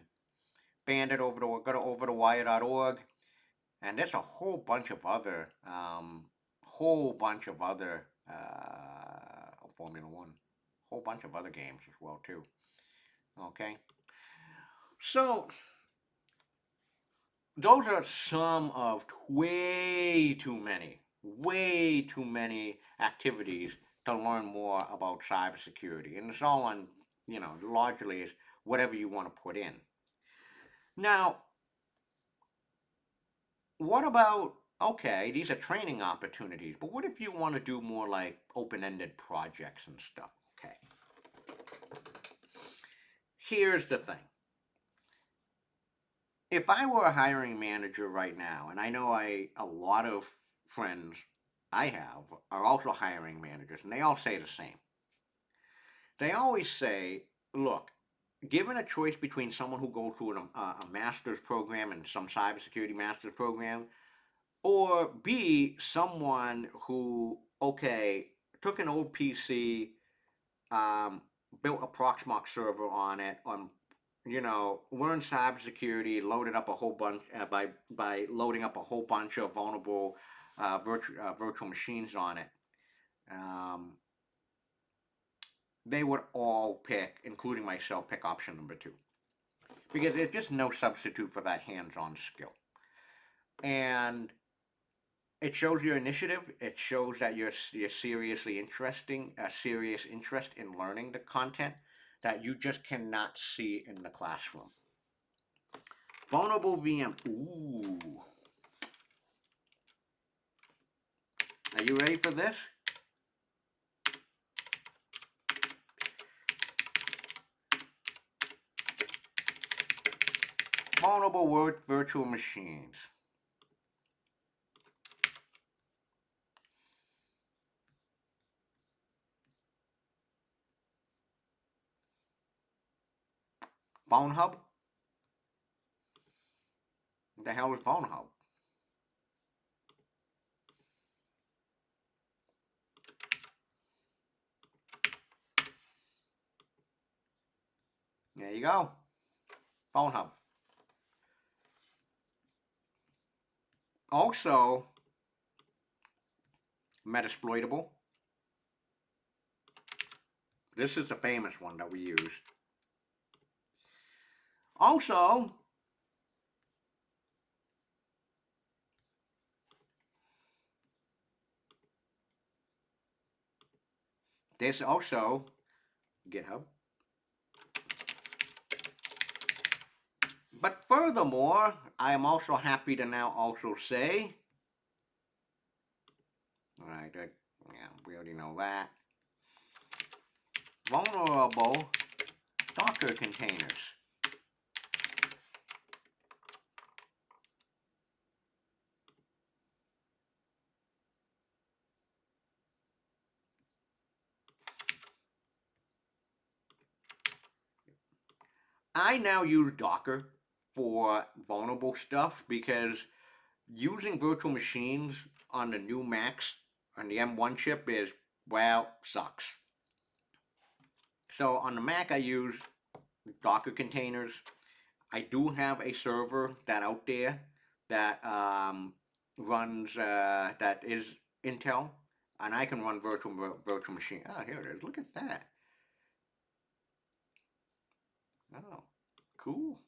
Bandit go to overthewire.org, and there's a whole bunch of other Formula One, whole bunch of other games as well too. Okay, so those are some of way too many activities to learn more about cybersecurity, and it's all on, largely is whatever you want to put in. Now, what about, okay, these are training opportunities, but what if you want to do more like open-ended projects and stuff? Okay, here's the thing. If I were a hiring manager right now, and I know a lot of friends I have are also hiring managers, and they all say the same. They always say, look, given a choice between someone who goes through a master's program and some cybersecurity master's program, or B, someone who, okay, took an old PC, um, built a Proxmox server on it, learned cybersecurity, loaded up a whole bunch by loading up a whole bunch of vulnerable virtual machines on it. Um, they would all pick, including myself, pick option number two because there's just no substitute for that hands-on skill. And it shows your initiative. It shows that you're seriously a serious interest in learning the content that you just cannot see in the classroom. Vulnerable VM. Ooh. Are you ready for this? Vulnerable virtual machines. PhoneHub? What the hell is PhoneHub? There you go. PhoneHub. Also, Metasploitable. This is the famous one that we use. Also, there's also GitHub. But furthermore, I am also happy to now also say, alright, yeah, we already know that. Vulnerable Docker containers. I now use Docker for vulnerable stuff because using virtual machines on the new Macs on the M1 chip is, well, sucks. So on the Mac, I use Docker containers. I do have a server that out there that runs that is Intel, and I can run virtual machine. Oh, here it is. Look at that. Oh, cool.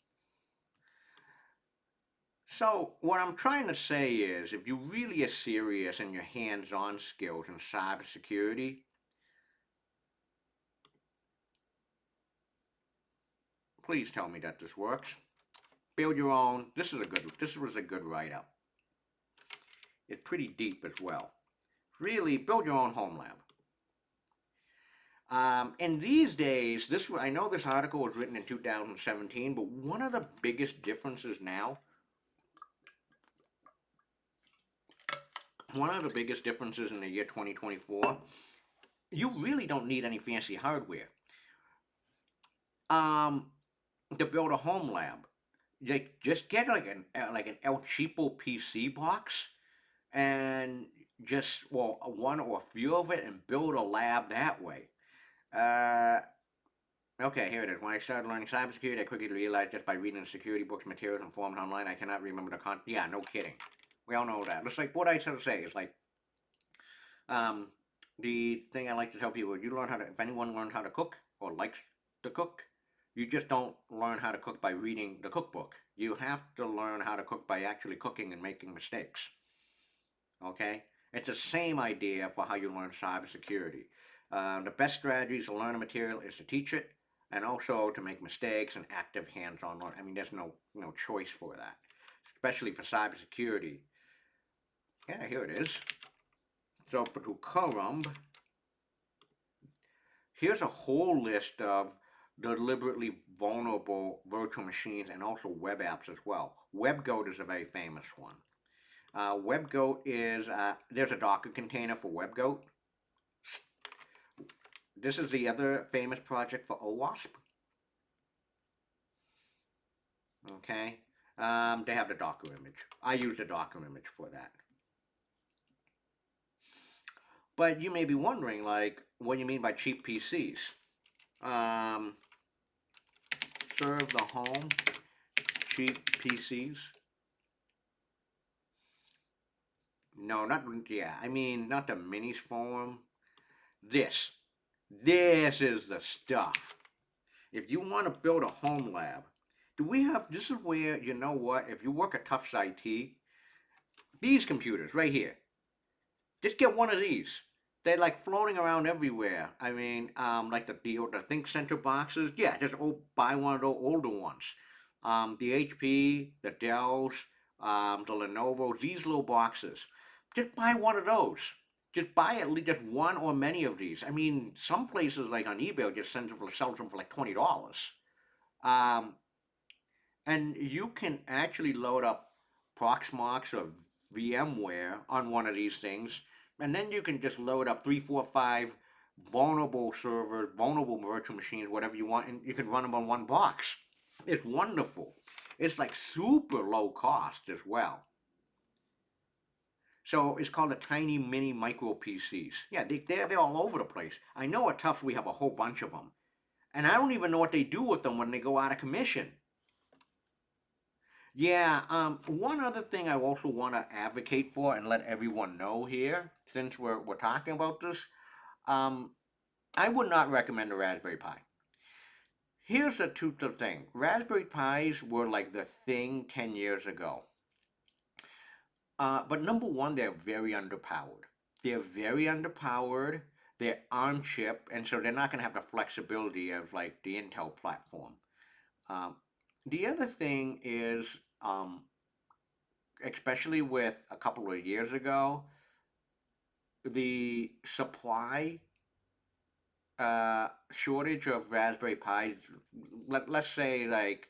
So what I'm trying to say is, if you really are serious in your hands-on skills in cybersecurity, please tell me that this works. Build your own. This was a good write-up. It's pretty deep as well. Really, build your own home lab. And these days, I know this article was written in 2017, but one of the biggest differences now, in the year 2024, you really don't need any fancy hardware. To build a home lab, just get like an El Cheapo PC box, and just one or a few of it, and build a lab that way. Okay, here it is. When I started learning cybersecurity, I quickly realized just by reading the security books, materials, and forums online, I cannot remember the content. Yeah, no kidding. We all know that. It's like what I sort of say. It's like, the thing I like to tell people: you learn how to. If anyone learns how to cook or likes to cook, you just don't learn how to cook by reading the cookbook. You have to learn how to cook by actually cooking and making mistakes. Okay, it's the same idea for how you learn cybersecurity. The best strategies to learn a material is to teach it, and also to make mistakes and active hands-on learning. I mean, there's no choice for that, especially for cybersecurity. Yeah, here it is. So for Tucurum, here's a whole list of deliberately vulnerable virtual machines and also web apps as well. WebGoat is a very famous one. WebGoat is, there's a Docker container for WebGoat. This is the other famous project for OWASP. Okay. They have the Docker image. I use the Docker image for that. But you may be wondering, like, what do you mean by cheap PCs? Um, serve the home, cheap PCs. No, not, yeah, I mean, not the minis forum. This. This is the stuff. If you want to build a home lab, this is where, you know what, if you work at Tufts IT, these computers right here, just get one of these. They're like floating around everywhere. I mean, like the Think Center boxes. Yeah, just buy one of those older ones. The HP, the Dells, the Lenovo, these little boxes. Just buy one of those. Just buy at least just one or many of these. I mean, some places like on eBay just sells them for like $20. Um, and you can actually load up Proxmox or VMware on one of these things, and then you can just load up 3, 4, 5 vulnerable servers, vulnerable virtual machines, whatever you want, and you can run them on one box. It's wonderful. It's like super low cost as well. So it's called the Tiny Mini Micro PCs. Yeah, they're all over the place. I know at Tufts we have a whole bunch of them. And I don't even know what they do with them when they go out of commission. Yeah, one other thing I also want to advocate for and let everyone know here, since we're talking about this, um, I would not recommend a Raspberry Pi. Here's the truth of the thing. Raspberry Pis were like the thing 10 years ago. But number one, they're very underpowered. They're very underpowered. They're ARM chip, and so they're not going to have the flexibility of like the Intel platform. Um, the other thing is, um, especially with a couple of years ago, the supply shortage of Raspberry Pis. Let's say like,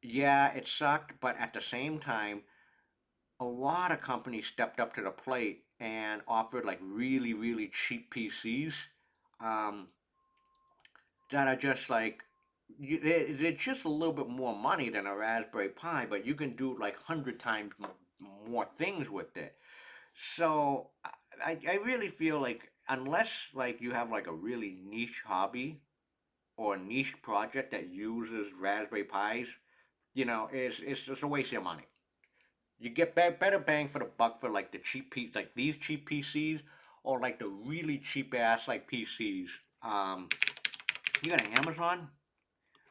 yeah, it sucked, but at the same time, a lot of companies stepped up to the plate and offered like really cheap PCs, um, that are just like, they're just a little bit more money than a Raspberry Pi, but you can do like 100 times more things with it. So I really feel like unless like you have like a really niche hobby or a niche project that uses Raspberry Pis, it's just a waste of money. You get better bang for the buck for like the like these cheap PCs, or like the really cheap ass like PCs. Um, you got an Amazon?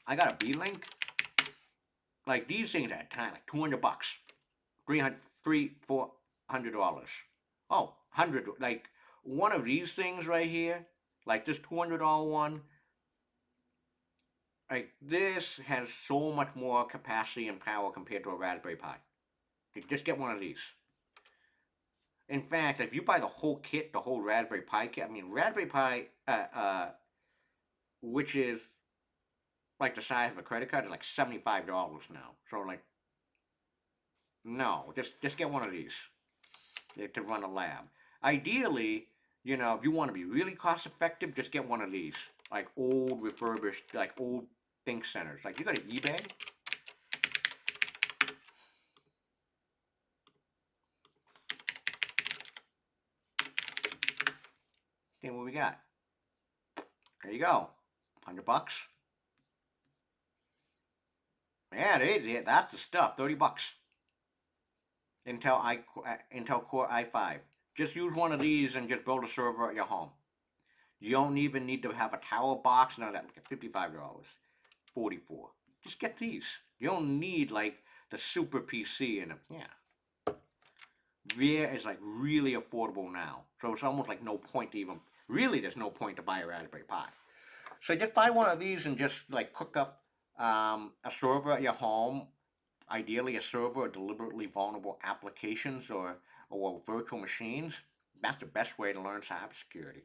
I got a B-Link. Like these things at a time, like $200, 300, $400. Oh, 100, like one of these things right here, like this $200 one, like this has so much more capacity and power compared to a Raspberry Pi. You just get one of these. In fact, if you buy the whole kit, the whole Raspberry Pi kit, I mean Raspberry Pi, which is like the size of a credit card, is like $75 now. So like, no, just get one of these to run a lab. Ideally, if you want to be really cost effective, just get one of these, like old refurbished, like old Think Centers. Like you go to eBay. Okay, what we got? There you go, $100. Yeah, that's the stuff. $30. Intel Core i5. Just use one of these and just build a server at your home. You don't even need to have a tower box, none of that. $55, 44. Just get these. You don't need like the super PC and yeah. There is like really affordable now. So it's almost like no point to even really there's no point to buy a Raspberry Pi. So just buy one of these and just like cook up a server at your home. Ideally, a server of deliberately vulnerable applications or virtual machines. That's the best way to learn cybersecurity.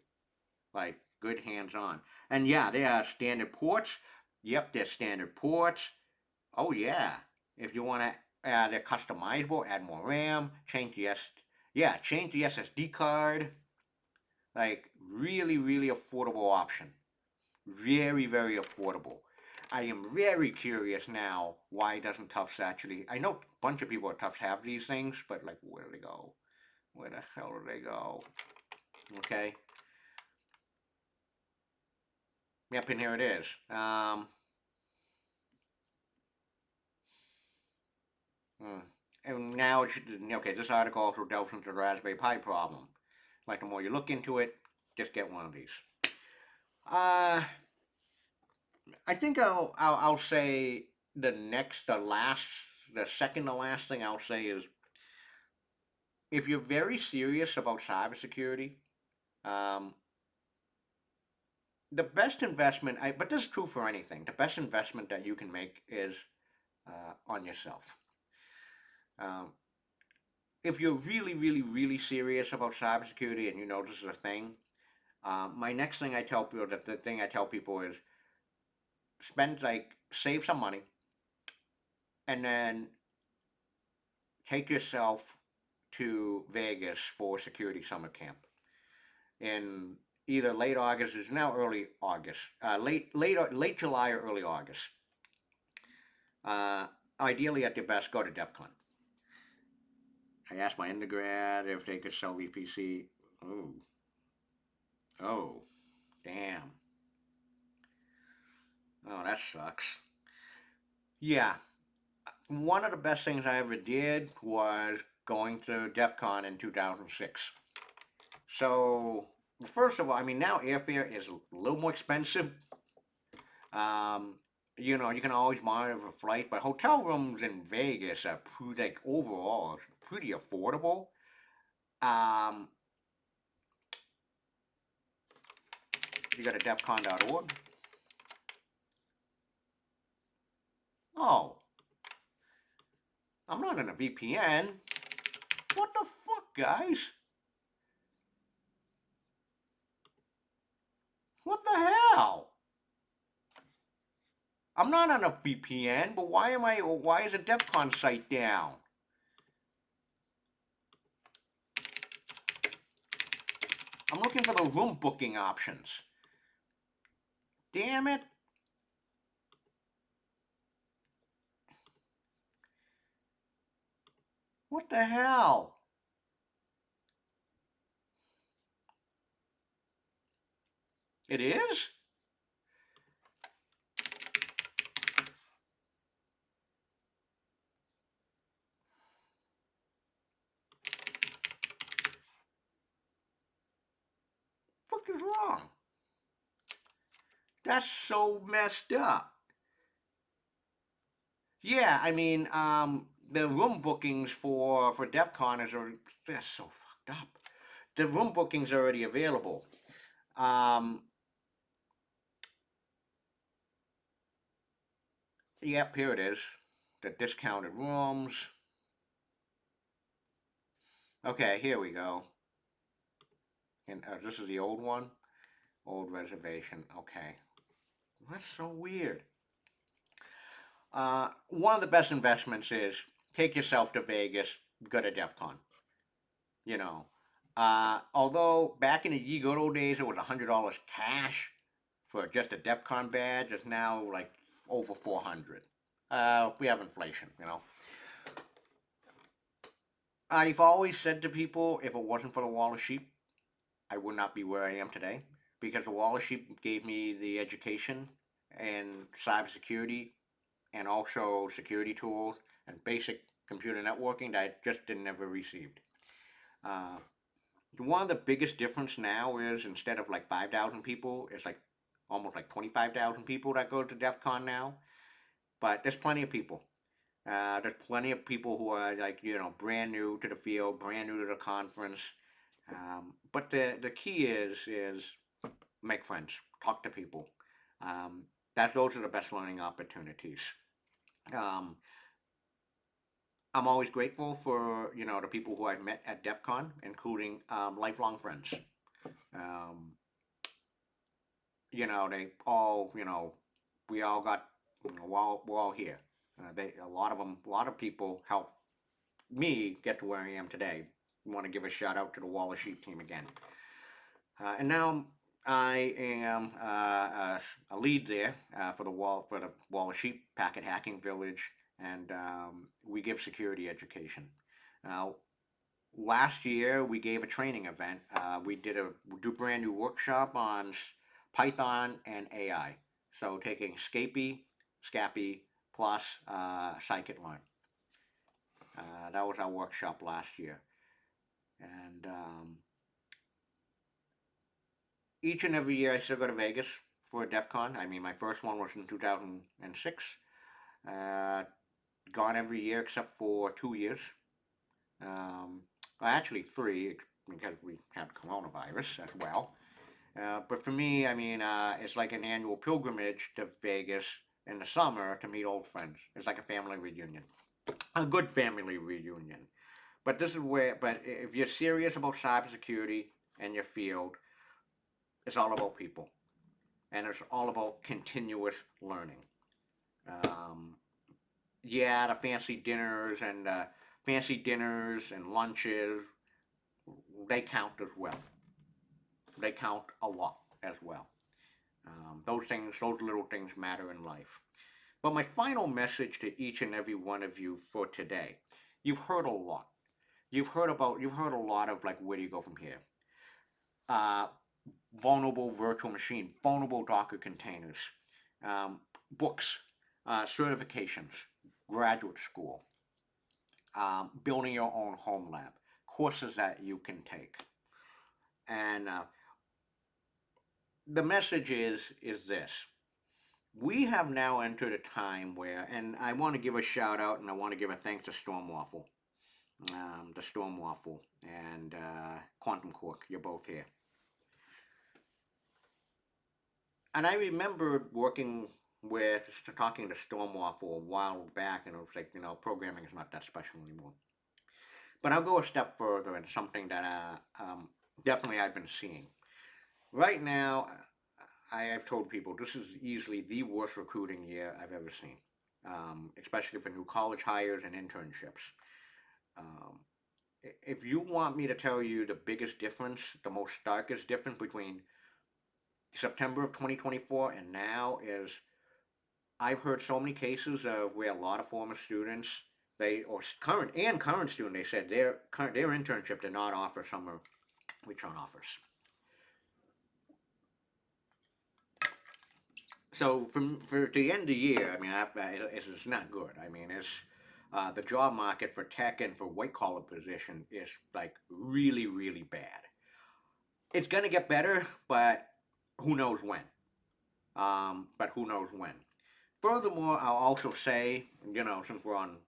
Like good hands-on. And yeah, they are standard ports. Yep, they're standard ports. Oh yeah. If you want to add a customizable, add more RAM, change the SSD card. Like really, really affordable option. Very, very affordable. I am very curious now why doesn't Tufts actually? I know a bunch of people at Tufts have these things, but like, where do they go? Where the hell do they go? Okay. Yep, and here it is. Hmm. And now it's okay. This article also delves into the Raspberry Pi problem. Like the more you look into it, just get one of these. Uh, I think I'll say the second to last thing I'll say is if you're very serious about cybersecurity, um, the best investment, but this is true for anything, the best investment that you can make is on yourself. Um, if you're really, really, really serious about cybersecurity and you know this is a thing, my next thing I tell people, the thing I tell people is save some money and then take yourself to Vegas for security summer camp in either late August. It's now early August, late July or early August. Uh, Ideally, at the best, go to DEF CON. I asked my undergrad if they could sell VPC. Oh, oh, damn. Oh, that sucks. Yeah, one of the best things I ever did was going to DEF CON in 2006. So, first of all, I mean, now airfare is a little more expensive. Um, you can always monitor for flight, but hotel rooms in Vegas are pretty, like overall pretty affordable. Um, you go to defcon.org. Oh, I'm not in a VPN. What the fuck, guys? What the hell? I'm not on a VPN, but why is a DEFCON site down? I'm looking for the room booking options. Damn it. What the hell? It is? What the fuck is wrong? That's so messed up. Yeah, I mean, the room bookings for DEF CON is already, they're so fucked up. The room bookings are already available. Um, yep, here it is. The discounted rooms. Okay, here we go. And this is the old one. Old reservation. Okay. That's so weird. One of the best investments is take yourself to Vegas, go to DEF CON. You know, although back in the ye good old days it was $100 cash for just a DEF CON badge, it's now like over 400. We have inflation. I've always said to people, if it wasn't for the Wall of Sheep, I would not be where I am today because the Wall of Sheep gave me the education and cybersecurity and also security tools and basic computer networking that I just didn't ever received. Uh, One of the biggest difference now is instead of like 5,000 people, it's like almost like 25,000 people that go to DEF CON now. But there's plenty of people. There's plenty of people who are like, brand new to the field, brand new to the conference. But the key is make friends, talk to people. Um, those are the best learning opportunities. Um, I'm always grateful for the people who I've met at DEF CON, including lifelong friends. Um, they all we all got we're all here. A lot of them, a lot of people help me get to where I am today. I want to give a shout out to the Wall of Sheep team again. And now I am a lead there for the Wall of Sheep Packet Hacking Village, and we give security education. Now, last year we gave a training event. We do brand new workshop on Python and AI. So taking Scapy plus Scikit-learn. That was our workshop last year, and each and every year I still go to Vegas for DEF CON. I mean, my first one was in 2006. Uh, Gone every year except for 2 years. Um, well, actually three because we had coronavirus as well. But for me, I mean, it's like an annual pilgrimage to Vegas in the summer to meet old friends. It's like a family reunion, a good family reunion. But if you're serious about cybersecurity and your field, it's all about people, and it's all about continuous learning. Um, yeah, the fancy dinners and lunches, they count as well. They count a lot as well. Those little things matter in life. But my final message to each and every one of you for today, you've heard a lot. You've heard a lot of like, where do you go from here? Uh, Vulnerable virtual machine, vulnerable Docker containers, um, books, certifications, graduate school, building your own home lab, courses that you can take. And the message is this. We have now entered a time where, and I want to give a shout out and I want to give a thanks to Stormwaffle, and Quantum Cork. You're both here. And I remember talking to Stormwaffle a while back, and it was like, programming is not that special anymore. But I'll go a step further and something that definitely I've been seeing. Right now, I have told people this is easily the worst recruiting year I've ever seen, especially for new college hires and internships. Um, if you want me to tell you the biggest difference, the most starkest difference between September of 2024 and now is I've heard so many cases where a lot of former students, current student, they said their internship did not offer summer return offers. So for the end of the year, I mean, it's not good. I mean, it's the job market for tech and for white collar position is like really really bad. It's gonna get better, but who knows when? But who knows when? Furthermore, I'll also say, since we're on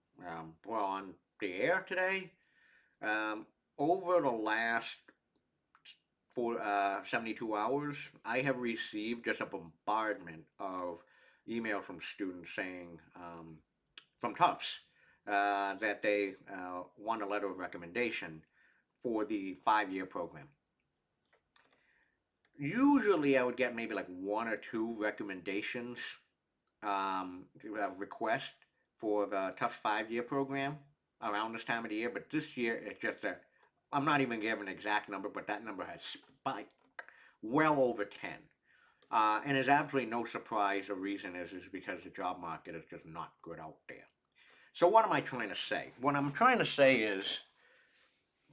the air today, um, over the last 72 hours, I have received just a bombardment of emails from students saying, from Tufts, that they want a letter of recommendation for the 5 year program. Usually, I would get maybe like one or two recommendations, request for the Tufts 5 year program around this time of the year. But this year, it's just a I'm not even giving an exact number, but that number has spiked well over 10. And there's absolutely no surprise. The reason is because the job market is just not good out there. So what am I trying to say? What I'm trying to say is,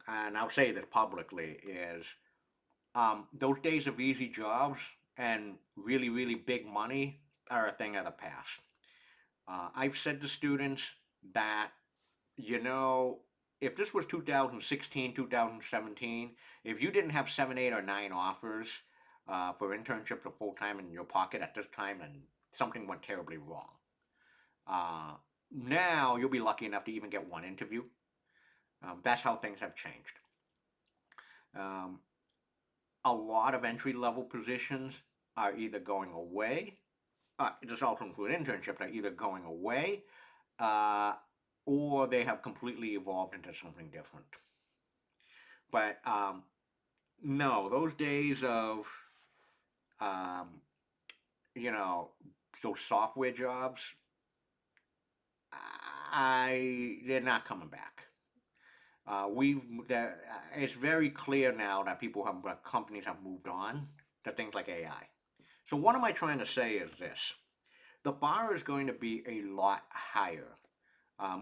and I'll say this publicly, is those days of easy jobs and really, really big money are a thing of the past. I've said to students that, you know, if this was 2016, 2017, if you didn't have 7, 8, or 9 offers for internships or full time in your pocket at this time, then something went terribly wrong. Uh, Now you'll be lucky enough to even get one interview. That's how things have changed. Um, a lot of entry level positions are either going away. This also includes internships are either going away, uh, or they have completely evolved into something different. But no, those days of um, you know those software jobs, they're not coming back. We've it's very clear now that companies have moved on to things like AI. So what am I trying to say is this: the bar is going to be a lot higher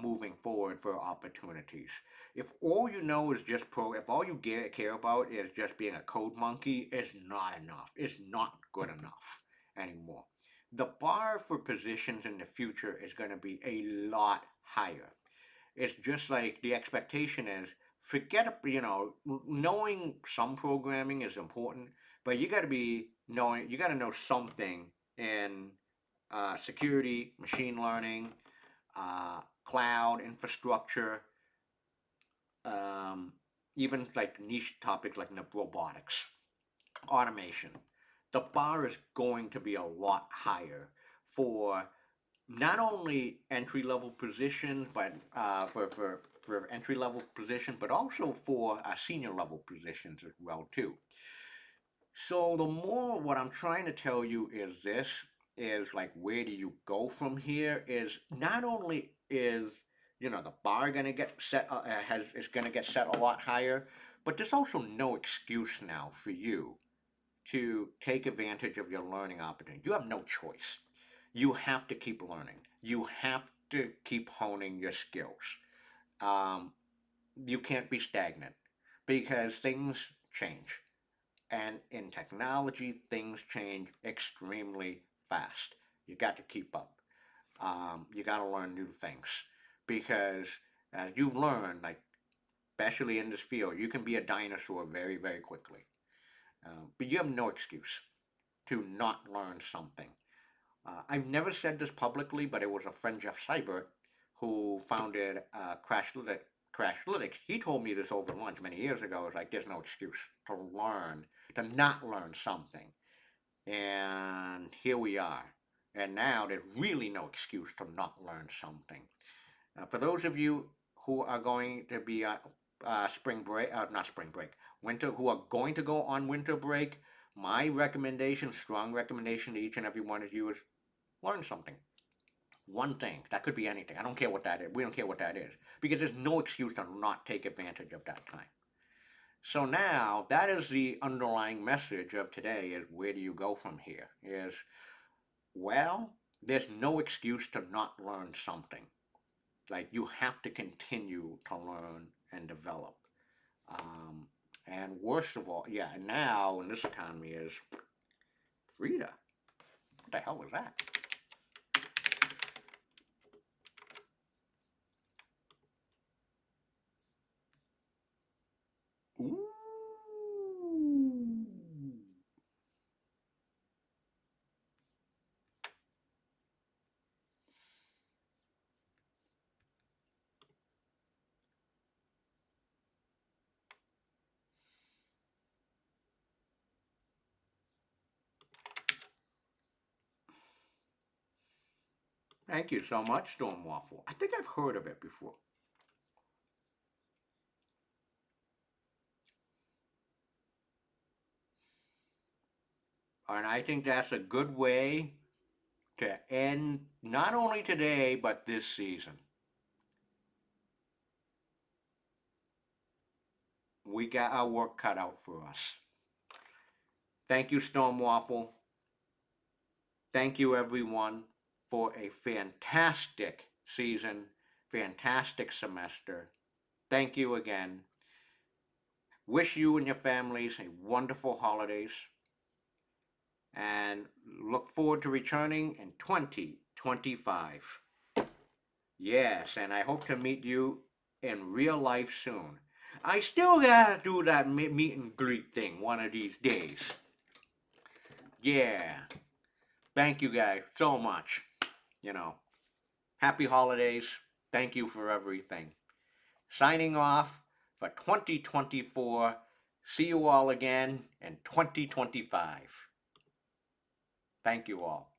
moving forward for opportunities. If all you know is just if all you care about is just being a code monkey, it's not enough. It's not good enough anymore. The bar for positions in the future is going to be a lot higher. It's just like the expectation is forget, knowing some programming is important, but you got to know something in security, machine learning, cloud infrastructure, um, even like niche topics like robotics, automation. The bar is going to be a lot higher for not only entry level positions, but for entry level positions, but also for senior level positions as well too. So the more what I'm trying to tell you is this is like where do you go from here is not only is the bar gonna get set has is gonna get set a lot higher, but there's also no excuse now for you to take advantage of your learning opportunity. You have no choice. You have to keep learning. You have to keep honing your skills. Um, you can't be stagnant because things change. And in technology, things change extremely fast. You got to keep up. You got to learn new things because as you've learned, like especially in this field, you can be a dinosaur very, very quickly. But you have no excuse to not learn something. I've never said this publicly, but it was a friend, Jeff Cyber, who founded Crashlytics. He told me this over lunch many years ago. It's like there's no excuse to learn, to not learn something. And here we are. And now there's really no excuse to not learn something. For those of you who are going to be spring break, not spring break, winter, who are going to go on winter break, my recommendation, strong recommendation to each and every one of you is learn something. One thing. That could be anything. I don't care what that is. We don't care what that is. Because there's no excuse to not take advantage of that time. So now that is the underlying message of today is where do you go from here? Is well, there's no excuse to not learn something. Like you have to continue to learn and develop. Um, and worst of all, yeah, now in this economy is Frida. What the hell was that? Ooh. Thank you so much, Storm Waffle. I think I've heard of it before. And I think that's a good way to end not only today, but this season. We got our work cut out for us. Thank you, Storm Waffle. Thank you, everyone, for a fantastic season, fantastic semester. Thank you again. Wish you and your families a wonderful holidays and look forward to returning in 2025. Yes, and I hope to meet you in real life soon. I still gotta do that meet and greet thing one of these days. Yeah. Thank you guys so much. You know, happy holidays. Thank you for everything. Signing off for 2024. See you all again in 2025. Thank you all.